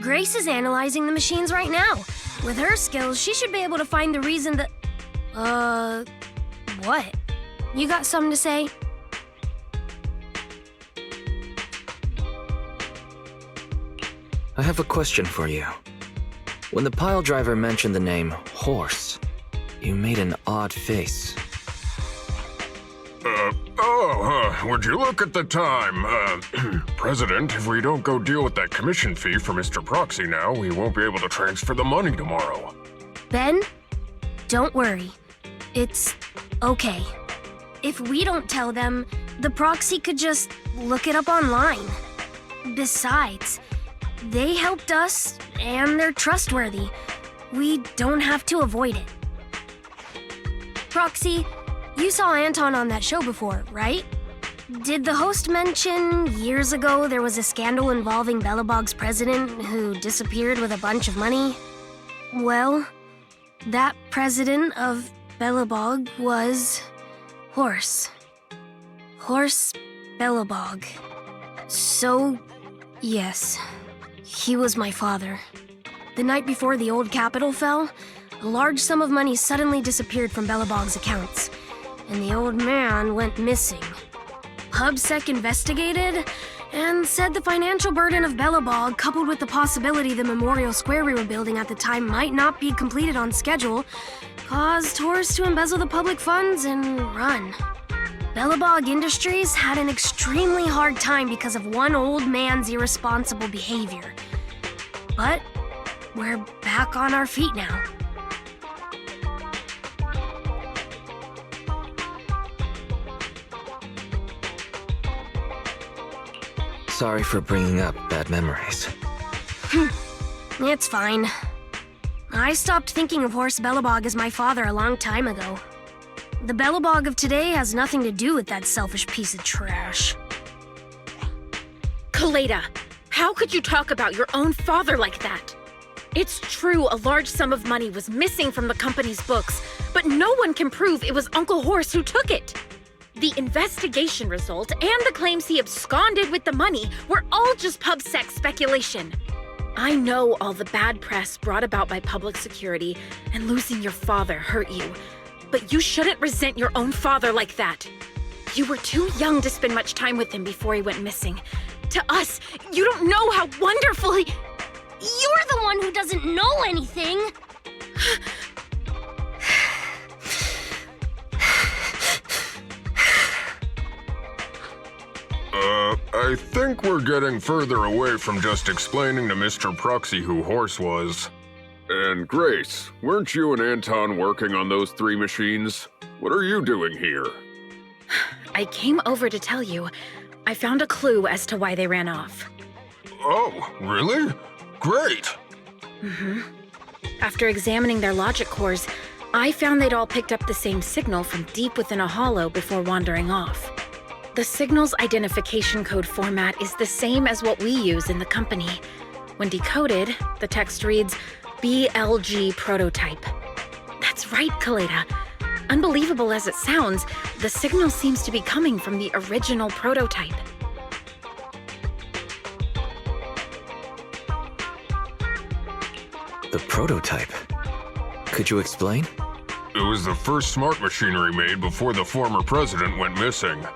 Grace is analyzing the machines right now. With her skills, she should be able to find the reason that... what? You got something to say? I have a question for you. When the pile driver mentioned the name Horse, you made an odd face. Would you look at the time? President, if we don't go deal with that commission fee for Mr. Proxy now, we won't be able to transfer the money tomorrow. Ben, don't worry. It's okay. If we don't tell them, the proxy could just look it up online. Besides, they helped us, and they're trustworthy. We don't have to avoid it. Proxy, you saw Anton on that show before, right? Did the host mention years ago there was a scandal involving Belobog's president who disappeared with a bunch of money? Well, that president of Belobog was Horse Belobog. So, yes, he was my father. The night before the old capital fell, a large sum of money suddenly disappeared from Belobog's accounts, and the old man went missing. PubSec investigated and said the financial burden of Belobog, coupled with the possibility the Memorial Square we were building at the time might not be completed on schedule, caused Horse to embezzle the public funds and run. Belobog Industries had an extremely hard time because of one old man's irresponsible behavior. But we're back on our feet now. Sorry for bringing up bad memories. It's fine. I stopped thinking of Horse Belobog as my father a long time ago. The Belobog of today has nothing to do with that selfish piece of trash. Kaleda, how could you talk about your own father like that? It's true a large sum of money was missing from the company's books, but no one can prove it was Uncle Horse who took it. The investigation result and the claims he absconded with the money were all just PubSec speculation. I know all the bad press brought about by public security and losing your father hurt you, but you shouldn't resent your own father like that. You were too young to spend much time with him before he went missing. To us, you don't know how wonderful he... You're the one who doesn't know anything! I think we're getting further away from just explaining to Mr. Proxy who Horse was. And Grace, weren't you and Anton working on those 3 machines? What are you doing here? I came over to tell you. I found a clue as to why they ran off. Oh, really? Great! After examining their logic cores, I found they'd all picked up the same signal from deep within a hollow before wandering off. The signal's identification code format is the same as what we use in the company. When decoded, the text reads, BLG prototype. That's right, Kaleda. Unbelievable as it sounds, the signal seems to be coming from the original prototype. The prototype? Could you explain? It was the first smart machinery made before the former president went missing.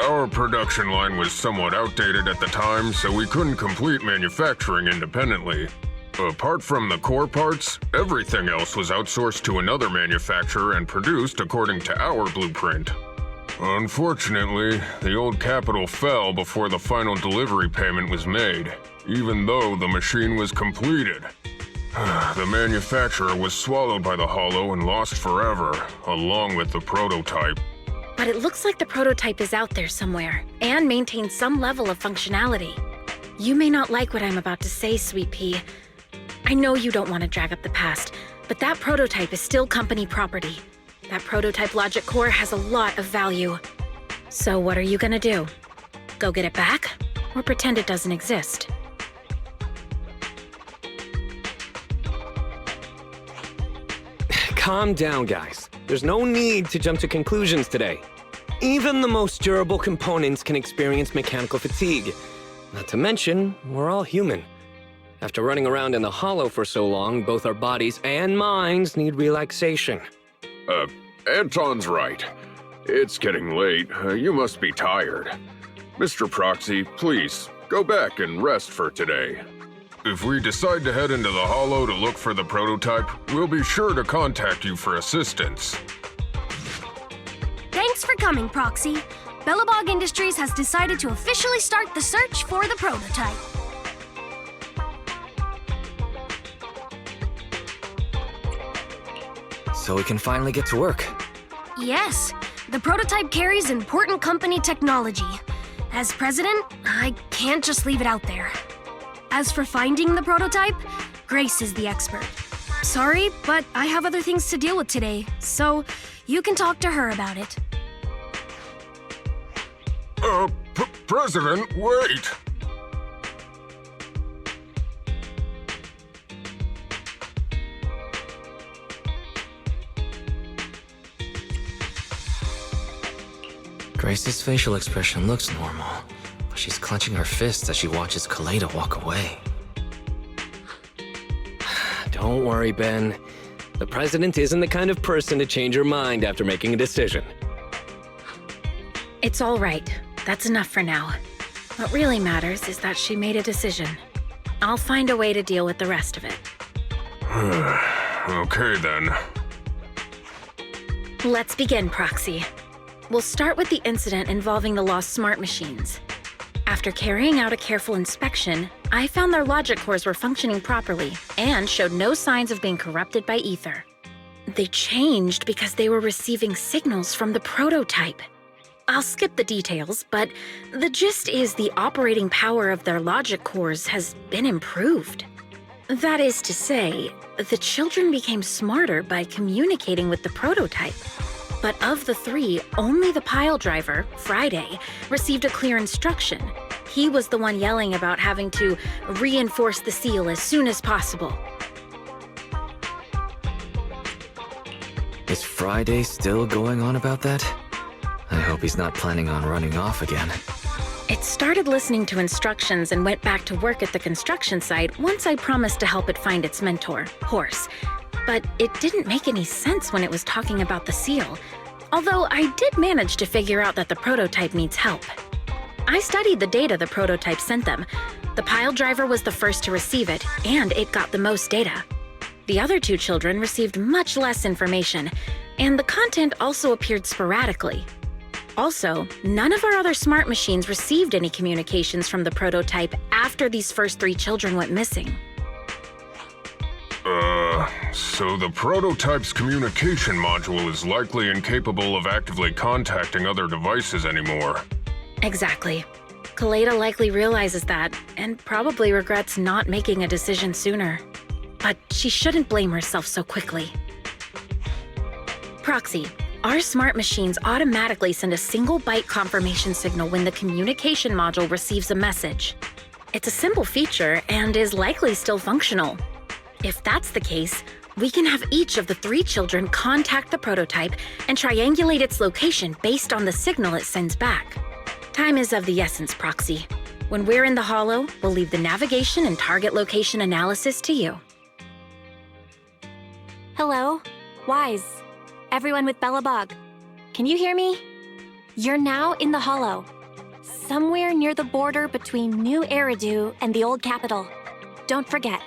Our production line was somewhat outdated at the time, so we couldn't complete manufacturing independently. Apart from the core parts, everything else was outsourced to another manufacturer and produced according to our blueprint. Unfortunately, the old capital fell before the final delivery payment was made, even though the machine was completed. The manufacturer was swallowed by the hollow and lost forever, along with the prototype. But it looks like the prototype is out there somewhere, and maintains some level of functionality. You may not like what I'm about to say, Sweet Pea. I know you don't want to drag up the past, but that prototype is still company property. That prototype logic core has a lot of value. So what are you gonna do? Go get it back? Or pretend it doesn't exist? Calm down, guys. There's no need to jump to conclusions today. Even the most durable components can experience mechanical fatigue. Not to mention, we're all human. After running around in the hollow for so long, both our bodies and minds need relaxation. Anton's right. It's getting late. You must be tired. Mr. Proxy, please, go back and rest for today. If we decide to head into the hollow to look for the prototype, we'll be sure to contact you for assistance. Thanks for coming, Proxy. Belobog Industries has decided to officially start the search for the prototype. so we can finally get to work. Yes, the prototype carries important company technology. As president, I can't just leave it out there. As for finding the prototype, Grace is the expert. Sorry, but I have other things to deal with today, so you can talk to her about it. President, wait! Grace's facial expression looks normal, but she's clenching her fists as she watches Kaleda walk away. Don't worry, Ben. The president isn't the kind of person to change her mind after making a decision. It's all right. That's enough for now. What really matters is that she made a decision. I'll find a way to deal with the rest of it. Okay, then. Let's begin, Proxy. We'll start with the incident involving the lost smart machines. After carrying out a careful inspection, I found their logic cores were functioning properly and showed no signs of being corrupted by ether. They changed because they were receiving signals from the prototype. I'll skip the details, but the gist is the operating power of their logic cores has been improved. That is to say, the children became smarter by communicating with the prototype. But of the three, only the pile driver, Friday, received a clear instruction. He was the one yelling about having to reinforce the seal as soon as possible. Is Friday still going on about that? I hope he's not planning on running off again. It started listening to instructions and went back to work at the construction site once I promised to help it find its mentor, Horse. But it didn't make any sense when it was talking about the seal, although I did manage to figure out that the prototype needs help. I studied the data the prototype sent them. The pile driver was the first to receive it, and it got the most data. The other two children received much less information, and the content also appeared sporadically. Also, none of our other smart machines received any communications from the prototype after these first three children went missing. So the prototype's communication module is likely incapable of actively contacting other devices anymore. Exactly. Kaleda likely realizes that, and probably regrets not making a decision sooner. But she shouldn't blame herself so quickly. Proxy, our smart machines automatically send a single byte confirmation signal when the communication module receives a message. It's a simple feature and is likely still functional. If that's the case, we can have each of the three children contact the prototype and triangulate its location based on the signal it sends back. Time is of the essence, Proxy. When we're in the Hollow, we'll leave the navigation and target location analysis to you. Hello? Wise. Everyone with Belobog. Can you hear me? You're now in the Hollow. Somewhere near the border between New Eridu and the Old Capital. Don't forget,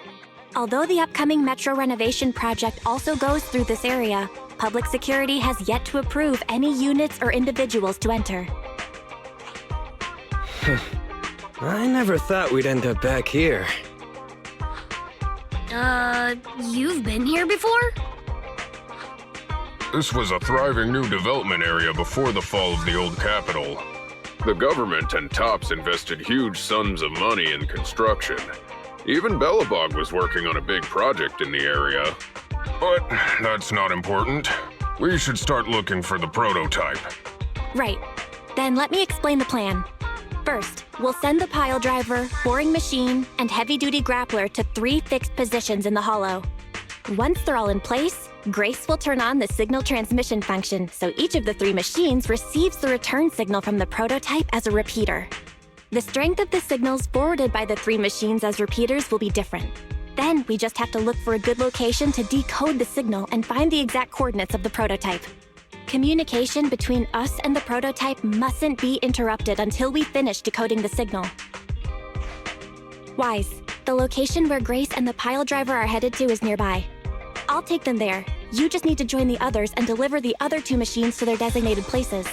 although the upcoming metro renovation project also goes through this area, public security has yet to approve any units or individuals to enter. I never thought we'd end up back here. You've been here before? This was a thriving new development area before the fall of the old capital. The government and TOPS invested huge sums of money in construction. Even Belobog was working on a big project in the area. But that's not important. We should start looking for the prototype. Right. Then let me explain the plan. First, we'll send the pile driver, boring machine, and heavy-duty grappler to 3 fixed positions in the Hollow. Once they're all in place, Grace will turn on the signal transmission function so each of the 3 machines receives the return signal from the prototype as a repeater. The strength of the signals forwarded by the 3 machines as repeaters will be different. Then we just have to look for a good location to decode the signal and find the exact coordinates of the prototype. Communication between us and the prototype mustn't be interrupted until we finish decoding the signal. Wise, the location where Grace and the pile driver are headed to is nearby. I'll take them there. You just need to join the others and deliver the other 2 machines to their designated places.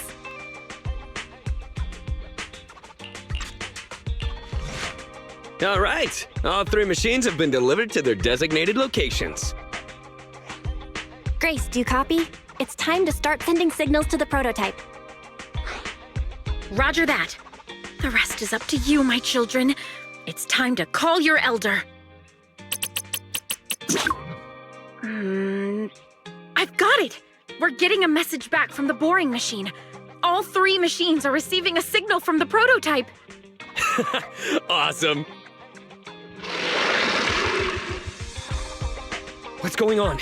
All right, all 3 machines have been delivered to their designated locations. Grace, do you copy? It's time to start sending signals to the prototype. Roger that. The rest is up to you, my children. It's time to call your elder. I've got it! We're getting a message back from the boring machine. All 3 machines are receiving a signal from the prototype. Awesome. What's going on?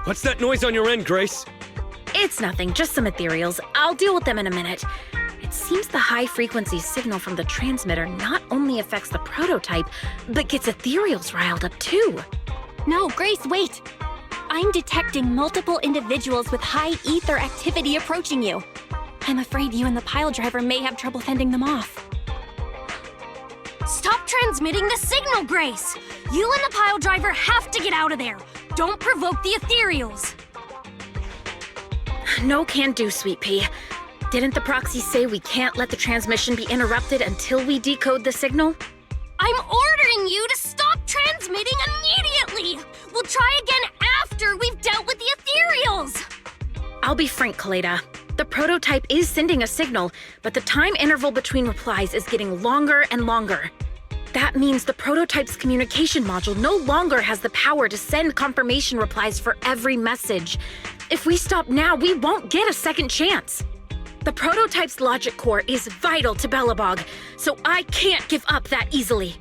What's that noise on your end, Grace? It's nothing, just some ethereals. I'll deal with them in a minute. It seems the high-frequency signal from the transmitter not only affects the prototype, but gets ethereals riled up too. No, Grace, wait! I'm detecting multiple individuals with high ether activity approaching you. I'm afraid you and the pile driver may have trouble fending them off. Stop transmitting the signal, Grace! You and the pile driver have to get out of there! Don't provoke the ethereals! No can do, Sweet Pea. Didn't the proxy say we can't let the transmission be interrupted until we decode the signal? I'm ordering you to stop transmitting immediately! We'll try again after we've dealt with the ethereals! I'll be frank, Kaleda. The prototype is sending a signal, but the time interval between replies is getting longer and longer. That means the prototype's communication module no longer has the power to send confirmation replies for every message. If we stop now, we won't get a second chance. The prototype's logic core is vital to Belobog, so I can't give up that easily.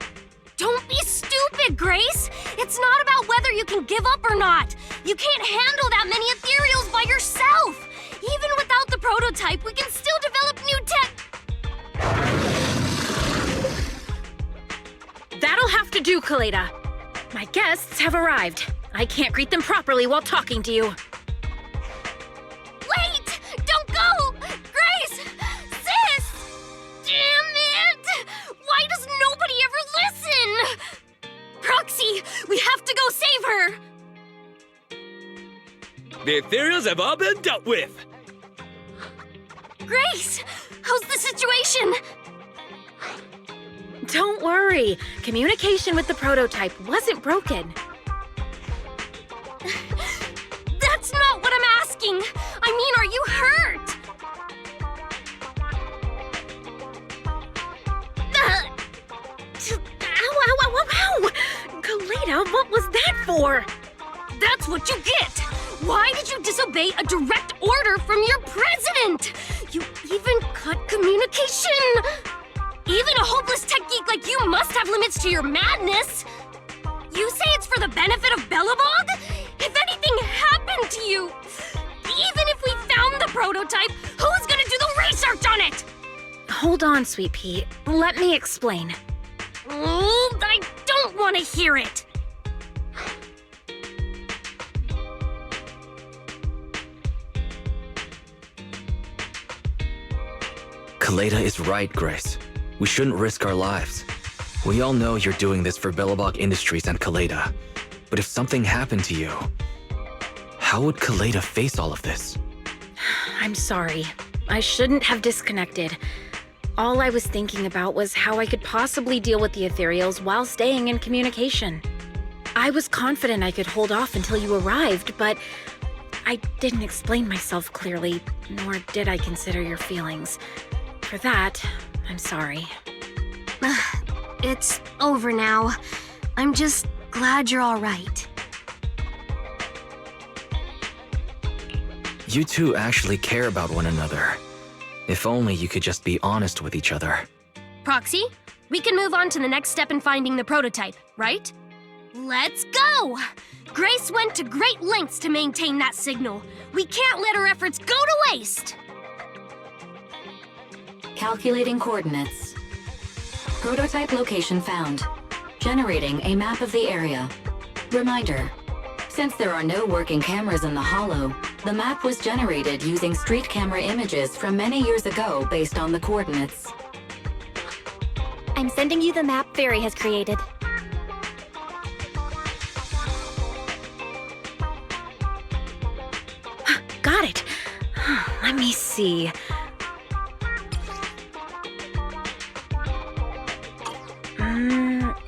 Don't be stupid, Grace! It's not about whether you can give up or not! You can't handle that many ethereals by yourself! Even without the prototype, we can still develop new tech— That'll have to do, Kaleda. My guests have arrived. I can't greet them properly while talking to you. Wait! Don't go! Grace! Sis! Damn it! Why does nobody ever listen? Proxy, we have to go save her! The ethereals have all been dealt with! Grace! How's the situation? Don't worry. Communication with the prototype wasn't broken. That's not what I'm asking! I mean, are you hurt? Ow! Kaleda, what was that for? That's what you get! Why did you disobey a direct order from your president? You even cut communication! Even a hopeless tech geek like you must have limits to your madness! You say it's for the benefit of Belobog? If anything happened to you, even if we found the prototype, who's gonna do the research on it? Hold on, Sweet Pea. Let me explain. I don't want to hear it! Kaleda is right, Grace. We shouldn't risk our lives. We all know you're doing this for Belobog Industries and Kaleda. But if something happened to you, how would Kaleda face all of this? I'm sorry. I shouldn't have disconnected. All I was thinking about was how I could possibly deal with the ethereals while staying in communication. I was confident I could hold off until you arrived, but I didn't explain myself clearly, nor did I consider your feelings. For that, I'm sorry. It's over now. I'm just glad you're all right. You two actually care about one another. If only you could just be honest with each other. Proxy, we can move on to the next step in finding the prototype, right? Let's go! Grace went to great lengths to maintain that signal. We can't let her efforts go to waste! Calculating coordinates. Prototype location found. Generating a map of the area. Reminder, since there are no working cameras in the Hollow, the map was generated using street camera images from many years ago based on the coordinates. I'm sending you the map Fairy has created. Got it. Let me see.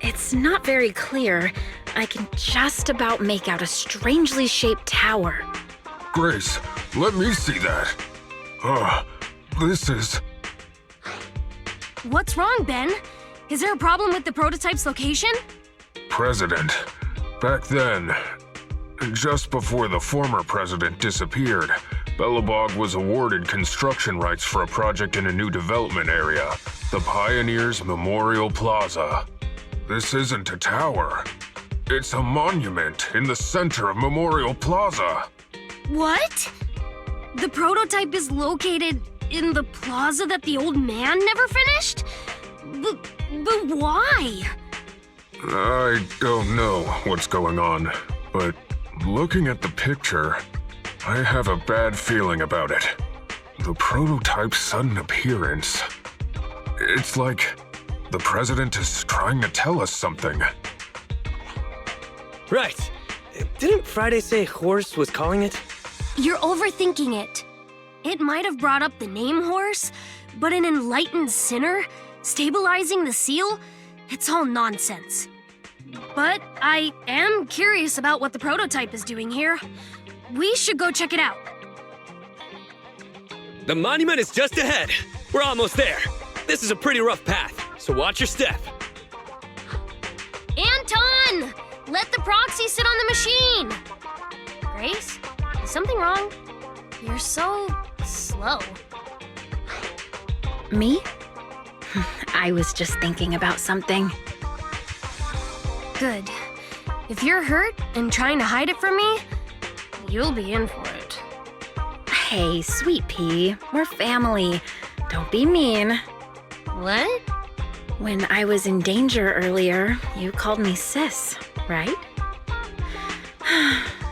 It's not very clear. I can just about make out a strangely shaped tower. Grace, let me see that. This is... What's wrong, Ben? Is there a problem with the prototype's location? President. Back then, just before the former president disappeared, Belobog was awarded construction rights for a project in a new development area, the Pioneers Memorial Plaza. This isn't a tower. It's a monument in the center of Memorial Plaza. What? The prototype is located in the plaza that the old man never finished? But why? I don't know what's going on, but looking at the picture, I have a bad feeling about it. The prototype's sudden appearance. It's like the president is trying to tell us something. Right. Didn't Friday say Horse was calling it? You're overthinking it. It might have brought up the name Horse, but an enlightened sinner stabilizing the seal? It's all nonsense. But I am curious about what the prototype is doing here. We should go check it out. The monument is just ahead. We're almost there. This is a pretty rough path, so watch your step. Anton! Let the proxy sit on the machine! Grace, is something wrong? You're so slow. Me? I was just thinking about something. Good. If you're hurt and trying to hide it from me, you'll be in for it. Hey, sweet pea, we're family. Don't be mean. What? When I was in danger earlier, you called me sis, right?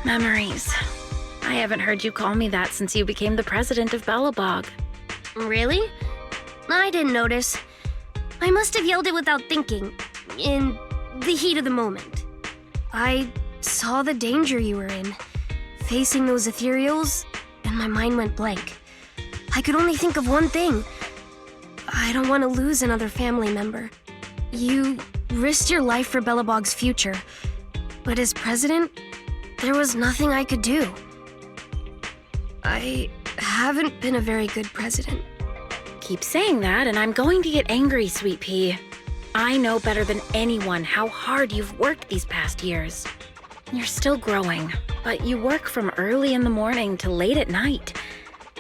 Memories. I haven't heard you call me that since you became the president of Belobog. Really? I didn't notice. I must have yelled it without thinking, in the heat of the moment. I saw the danger you were in, facing those ethereals, and my mind went blank. I could only think of one thing. I don't want to lose another family member. You risked your life for Belobog's future, but as president, there was nothing I could do. I haven't been a very good president. Keep saying that, and I'm going to get angry, sweet pea. I know better than anyone how hard you've worked these past years. You're still growing, but you work from early in the morning to late at night.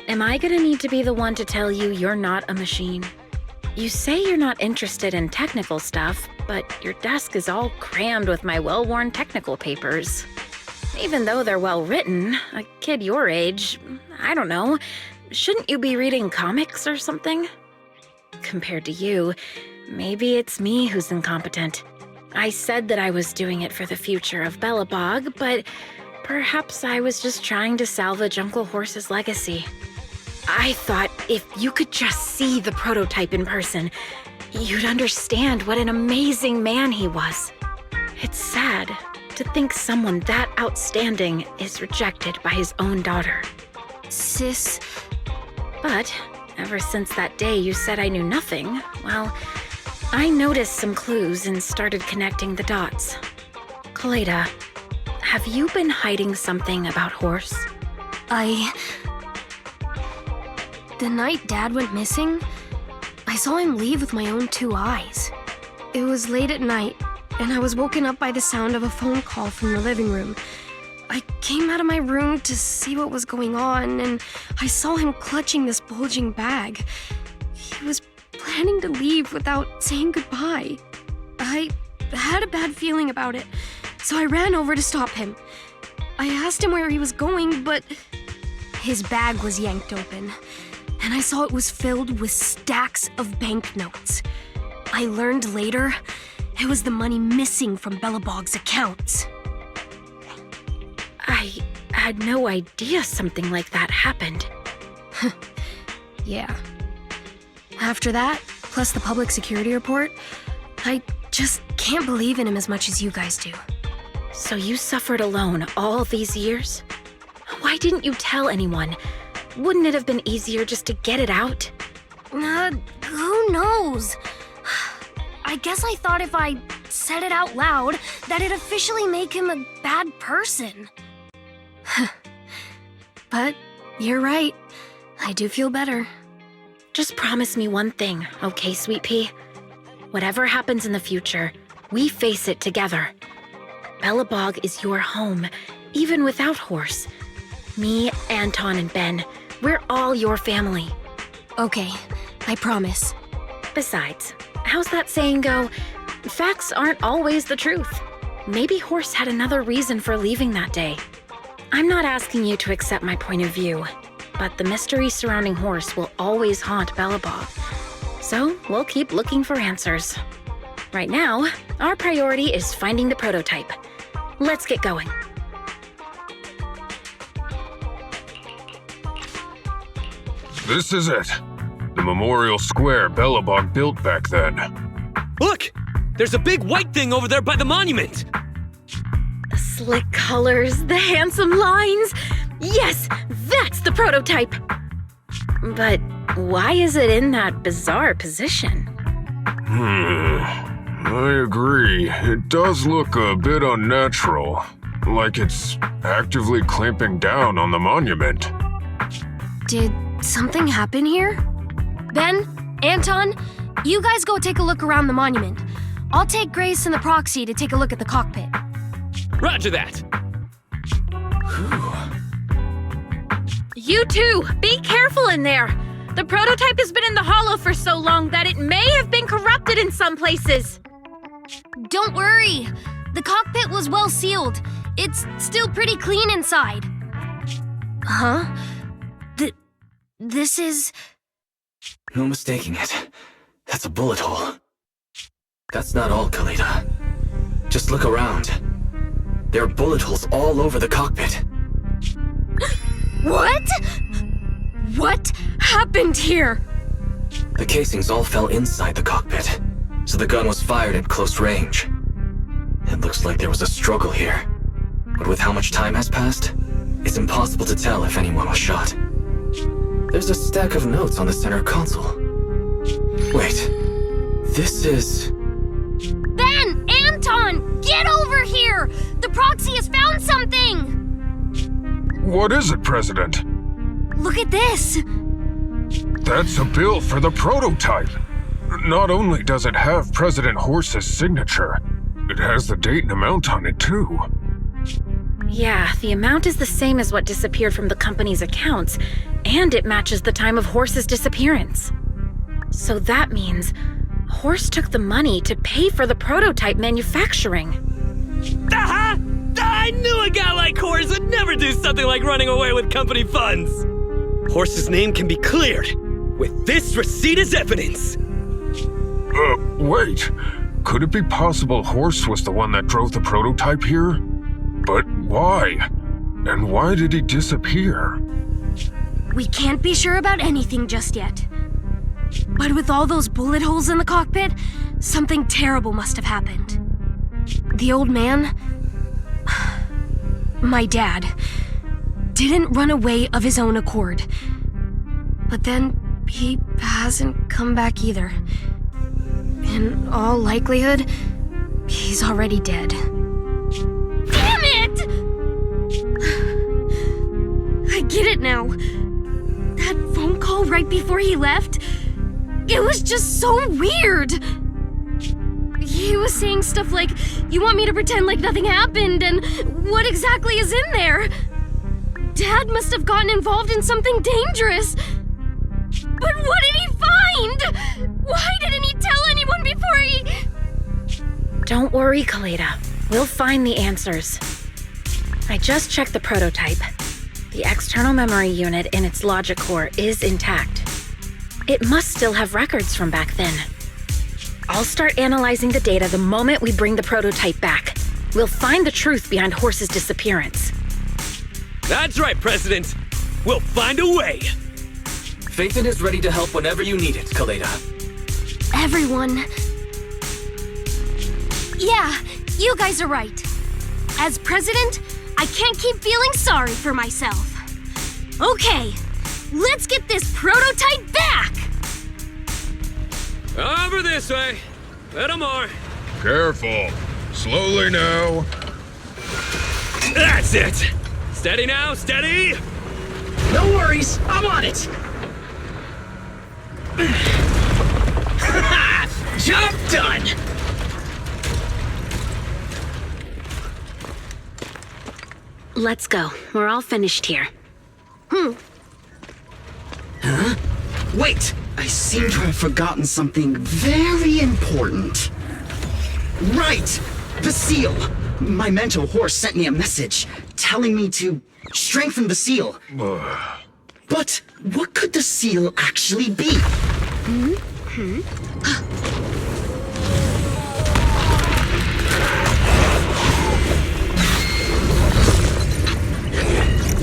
Am I gonna need to be the one to tell you you're not a machine? You say you're not interested in technical stuff, but your desk is all crammed with my well-worn technical papers. Even though they're well-written, a kid your age, I don't know, shouldn't you be reading comics or something? Compared to you, maybe it's me who's incompetent. I said that I was doing it for the future of Belobog, but perhaps I was just trying to salvage Uncle Horse's legacy. I thought if you could just see the prototype in person, you'd understand what an amazing man he was. It's sad to think someone that outstanding is rejected by his own daughter. Sis. But ever since that day you said I knew nothing, well, I noticed some clues and started connecting the dots. Kaleda, have you been hiding something about Horse? The night Dad went missing, I saw him leave with my own 2 eyes. It was late at night, and I was woken up by the sound of a phone call from the living room. I came out of my room to see what was going on, and I saw him clutching this bulging bag. He was planning to leave without saying goodbye. I had a bad feeling about it, so I ran over to stop him. I asked him where he was going, but his bag was yanked open, and I saw it was filled with stacks of banknotes. I learned later it was the money missing from Belobog's accounts. I had no idea something like that happened. Yeah. After that, plus the public security report, I just can't believe in him as much as you guys do. So you suffered alone all these years? Why didn't you tell anyone? Wouldn't it have been easier just to get it out? Who knows? I guess I thought if I said it out loud, that'd officially make him a bad person. But you're right. I do feel better. Just promise me one thing, okay, Sweet Pea? Whatever happens in the future, we face it together. Belobog is your home, even without Horse. Me, Anton, and Ben, we're all your family. Okay, I promise. Besides, how's that saying go? Facts aren't always the truth. Maybe Horse had another reason for leaving that day. I'm not asking you to accept my point of view, but the mystery surrounding Horse will always haunt Belobog. So we'll keep looking for answers. Right now, our priority is finding the prototype. Let's get going. This is it. The memorial square Belobog built back then. Look! There's a big white thing over there by the monument! The slick colors, the handsome lines. Yes, that's the prototype. But why is it in that bizarre position? I agree. It does look a bit unnatural. Like it's actively clamping down on the monument. Did something happen here? Ben, Anton, you guys go take a look around the monument. I'll take Grace and the proxy to take a look at the cockpit. Roger that! You two, be careful in there. The prototype has been in the hollow for so long that it may have been corrupted in some places. Don't worry. The cockpit was well sealed. It's still pretty clean inside. Huh? This is... No mistaking it. That's a bullet hole. That's not all, Kaleda. Just look around. There are bullet holes all over the cockpit. What? What happened here? The casings all fell inside the cockpit, so the gun was fired at close range. It looks like there was a struggle here, but with how much time has passed, it's impossible to tell if anyone was shot. There's a stack of notes on the center console. Wait, this is... Ben! Anton! Get over here! The proxy has found something! What is it, President? Look at this! That's a bill for the prototype. Not only does it have President Horse's signature, it has the date and amount on it, too. Yeah, the amount is the same as what disappeared from the company's accounts, and it matches the time of Horse's disappearance. So that means Horse took the money to pay for the prototype manufacturing. Aha! I knew a guy like Horse would never do something like running away with company funds! Horse's name can be cleared, with this receipt as evidence! Wait. Could it be possible Horse was the one that drove the prototype here? But why? And why did he disappear? We can't be sure about anything just yet. But with all those bullet holes in the cockpit, something terrible must have happened. The old man, my dad, didn't run away of his own accord. But then he hasn't come back either. In all likelihood, he's already dead. Damn it! I get it now. That phone call right before he left, it was just so weird. He was saying stuff like, you want me to pretend like nothing happened, and what exactly is in there? Dad must have gotten involved in something dangerous. But what did he find? Why didn't he tell anyone before he... Don't worry, Kaleda. We'll find the answers. I just checked the prototype. The external memory unit in its logic core is intact. It must still have records from back then. I'll start analyzing the data the moment we bring the prototype back. We'll find the truth behind Horse's disappearance. That's right, President. We'll find a way. Phaeton is ready to help whenever you need it, Kaleda. Everyone... Yeah, you guys are right. As president, I can't keep feeling sorry for myself. Okay, let's get this prototype back! Over this way. Little more. Careful. Slowly now. That's it. Steady now, steady. No worries, I'm on it! Job done! Let's go. We're all finished here. Huh? Wait! I seem to have forgotten something very important. Right! The seal! My mental horse sent me a message telling me to strengthen the seal. But what could the seal actually be?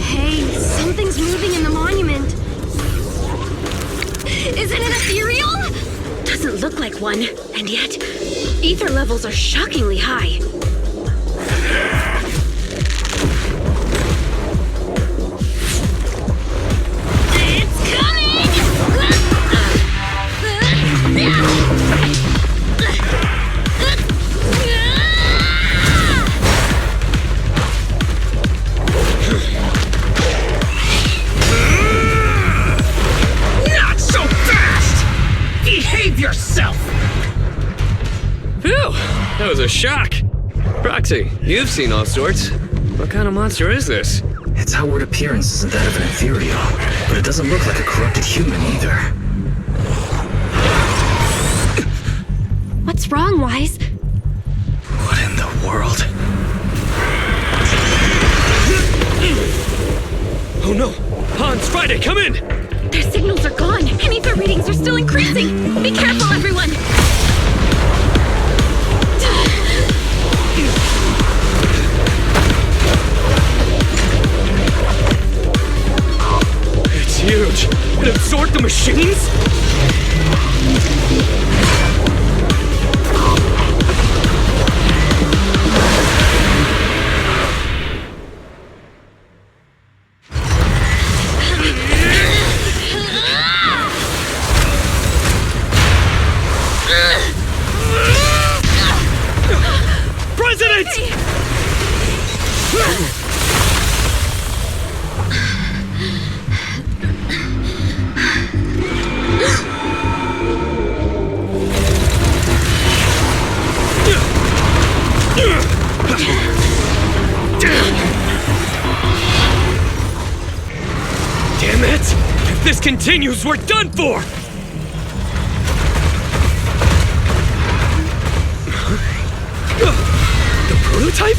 Hey, something's moving in the monument. Is it an ethereal? Doesn't look like one, and yet, ether levels are shockingly high. It's coming! Not so fast! Behave yourself! Phew! That was a shock. Proxy, you've seen all sorts. What kind of monster is this? Its outward appearance isn't that of an ethereal, but it doesn't look like a corrupted human either. What's wrong, Wise? What in the world? Oh no! Hans, Friday, come in! Their signals are gone, and ether readings are still increasing. Be careful, everyone. It's huge! It absorbed the machines? President! Damn it! If this continues, we're done for! The prototype?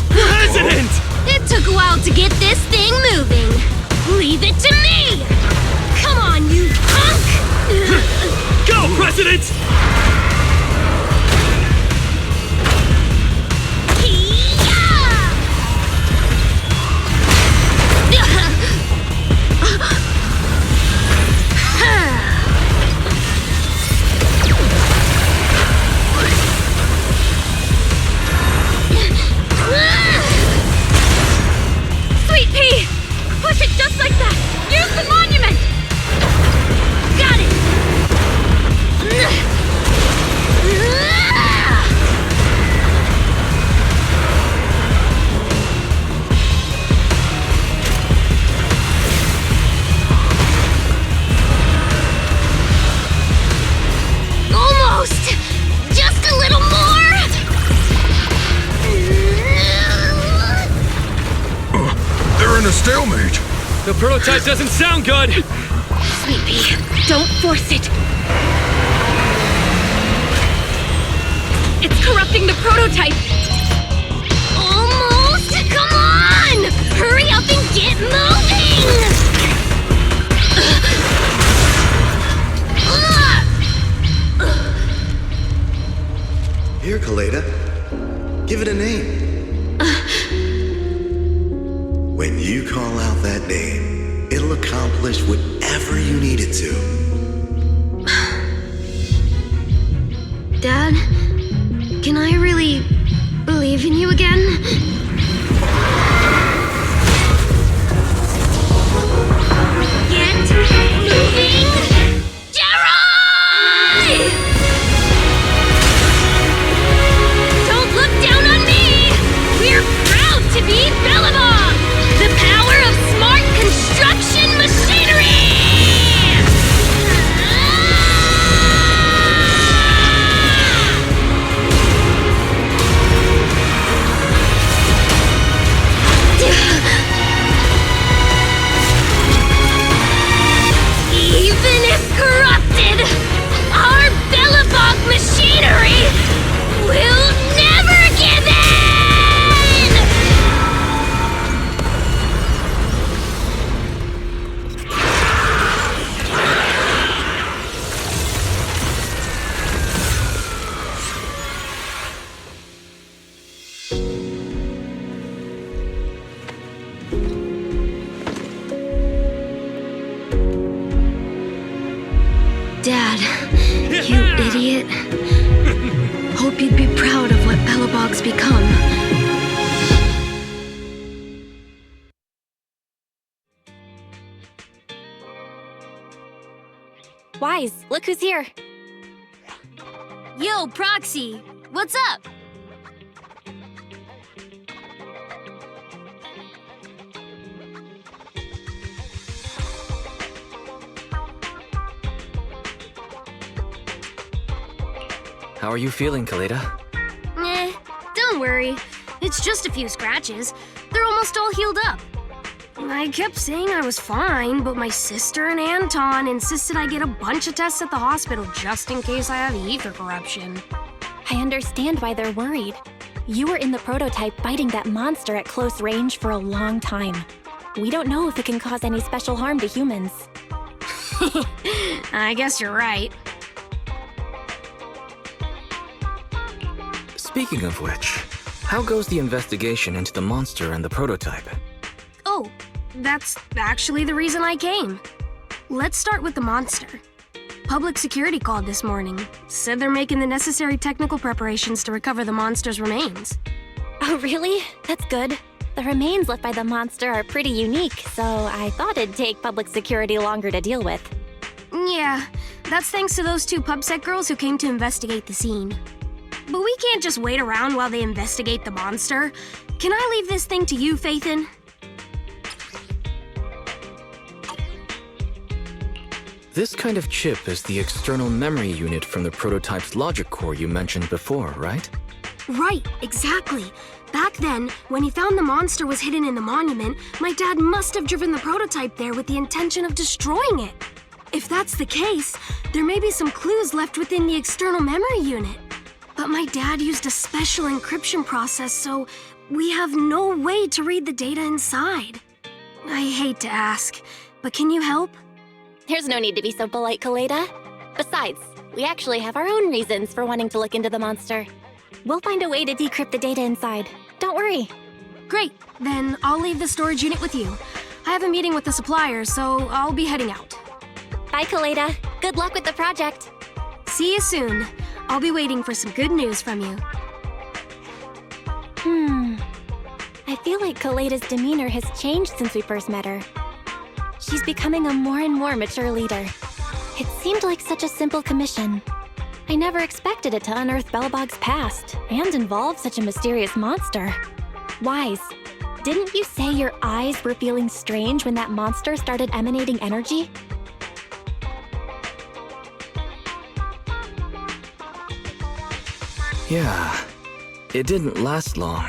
President! It took a while to get this thing moving. Leave it to me! Come on, you punk! Go, President! Sweet pea! Push it just like that! Use the monument! Got it! Almost! Just a little more! They're in a stalemate. The prototype doesn't sound good! Sweet pea, don't force it. It's corrupting the prototype. Almost! Come on! Hurry up and get moving! Here, Kaleda. Give it a name. When you call out that name, it'll accomplish whatever you need it to. Dad, can I really believe in you again? Get moving! Jerry! Don't look down on me! We're proud to be Bellabog! it. Hope you'd be proud of what Belobog's become. Wise, look who's here. Yo, Proxy, what's up? How are you feeling, Kaleda? Don't worry. It's just a few scratches. They're almost all healed up. I kept saying I was fine, but my sister and Anton insisted I get a bunch of tests at the hospital just in case I have ether corruption. I understand why they're worried. You were in the prototype fighting that monster at close range for a long time. We don't know if it can cause any special harm to humans. I guess you're right. Speaking of which, how goes the investigation into the monster and the prototype? Oh, that's actually the reason I came. Let's start with the monster. Public security called this morning. Said they're making the necessary technical preparations to recover the monster's remains. Oh, really? That's good. The remains left by the monster are pretty unique, so I thought it'd take public security longer to deal with. Yeah, that's thanks to those two PubSec girls who came to investigate the scene. But we can't just wait around while they investigate the monster. Can I leave this thing to you, Faithin? This kind of chip is the external memory unit from the prototype's logic core you mentioned before, right? Right, exactly. Back then, when he found the monster was hidden in the monument, my dad must have driven the prototype there with the intention of destroying it. If that's the case, there may be some clues left within the external memory unit. But my dad used a special encryption process, so we have no way to read the data inside. I hate to ask, but can you help? There's no need to be so polite, Kaleda. Besides, we actually have our own reasons for wanting to look into the monster. We'll find a way to decrypt the data inside. Don't worry. Great, then I'll leave the storage unit with you. I have a meeting with the suppliers, so I'll be heading out. Bye, Kaleda. Good luck with the project. See you soon. I'll be waiting for some good news from you. I feel like Kaleda's demeanor has changed since we first met her. She's becoming a more and more mature leader. It seemed like such a simple commission. I never expected it to unearth Belobog's past and involve such a mysterious monster. Wise, didn't you say your eyes were feeling strange when that monster started emanating energy? Yeah, it didn't last long,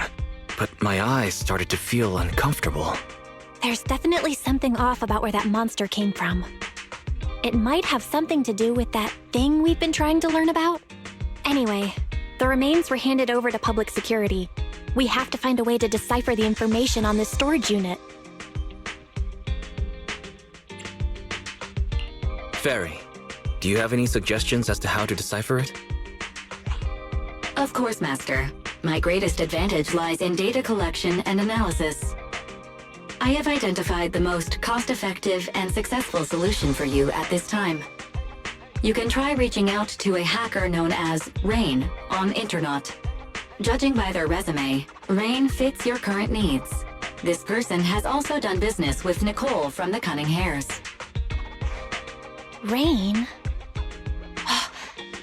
but my eyes started to feel uncomfortable. There's definitely something off about where that monster came from. It might have something to do with that thing we've been trying to learn about. Anyway, the remains were handed over to public security. We have to find a way to decipher the information on this storage unit. Fairy, do you have any suggestions as to how to decipher it? Of course, Master. My greatest advantage lies in data collection and analysis. I have identified the most cost-effective and successful solution for you at this time. You can try reaching out to a hacker known as Rain on Internet. Judging by their resume, Rain fits your current needs. This person has also done business with Nicole from the Cunning Hares. Rain?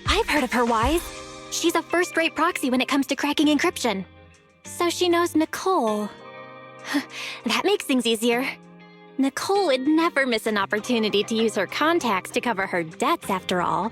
I've heard of her, Wise. She's a first-rate proxy when it comes to cracking encryption. So she knows Nicole. That makes things easier. Nicole would never miss an opportunity to use her contacts to cover her debts, after all.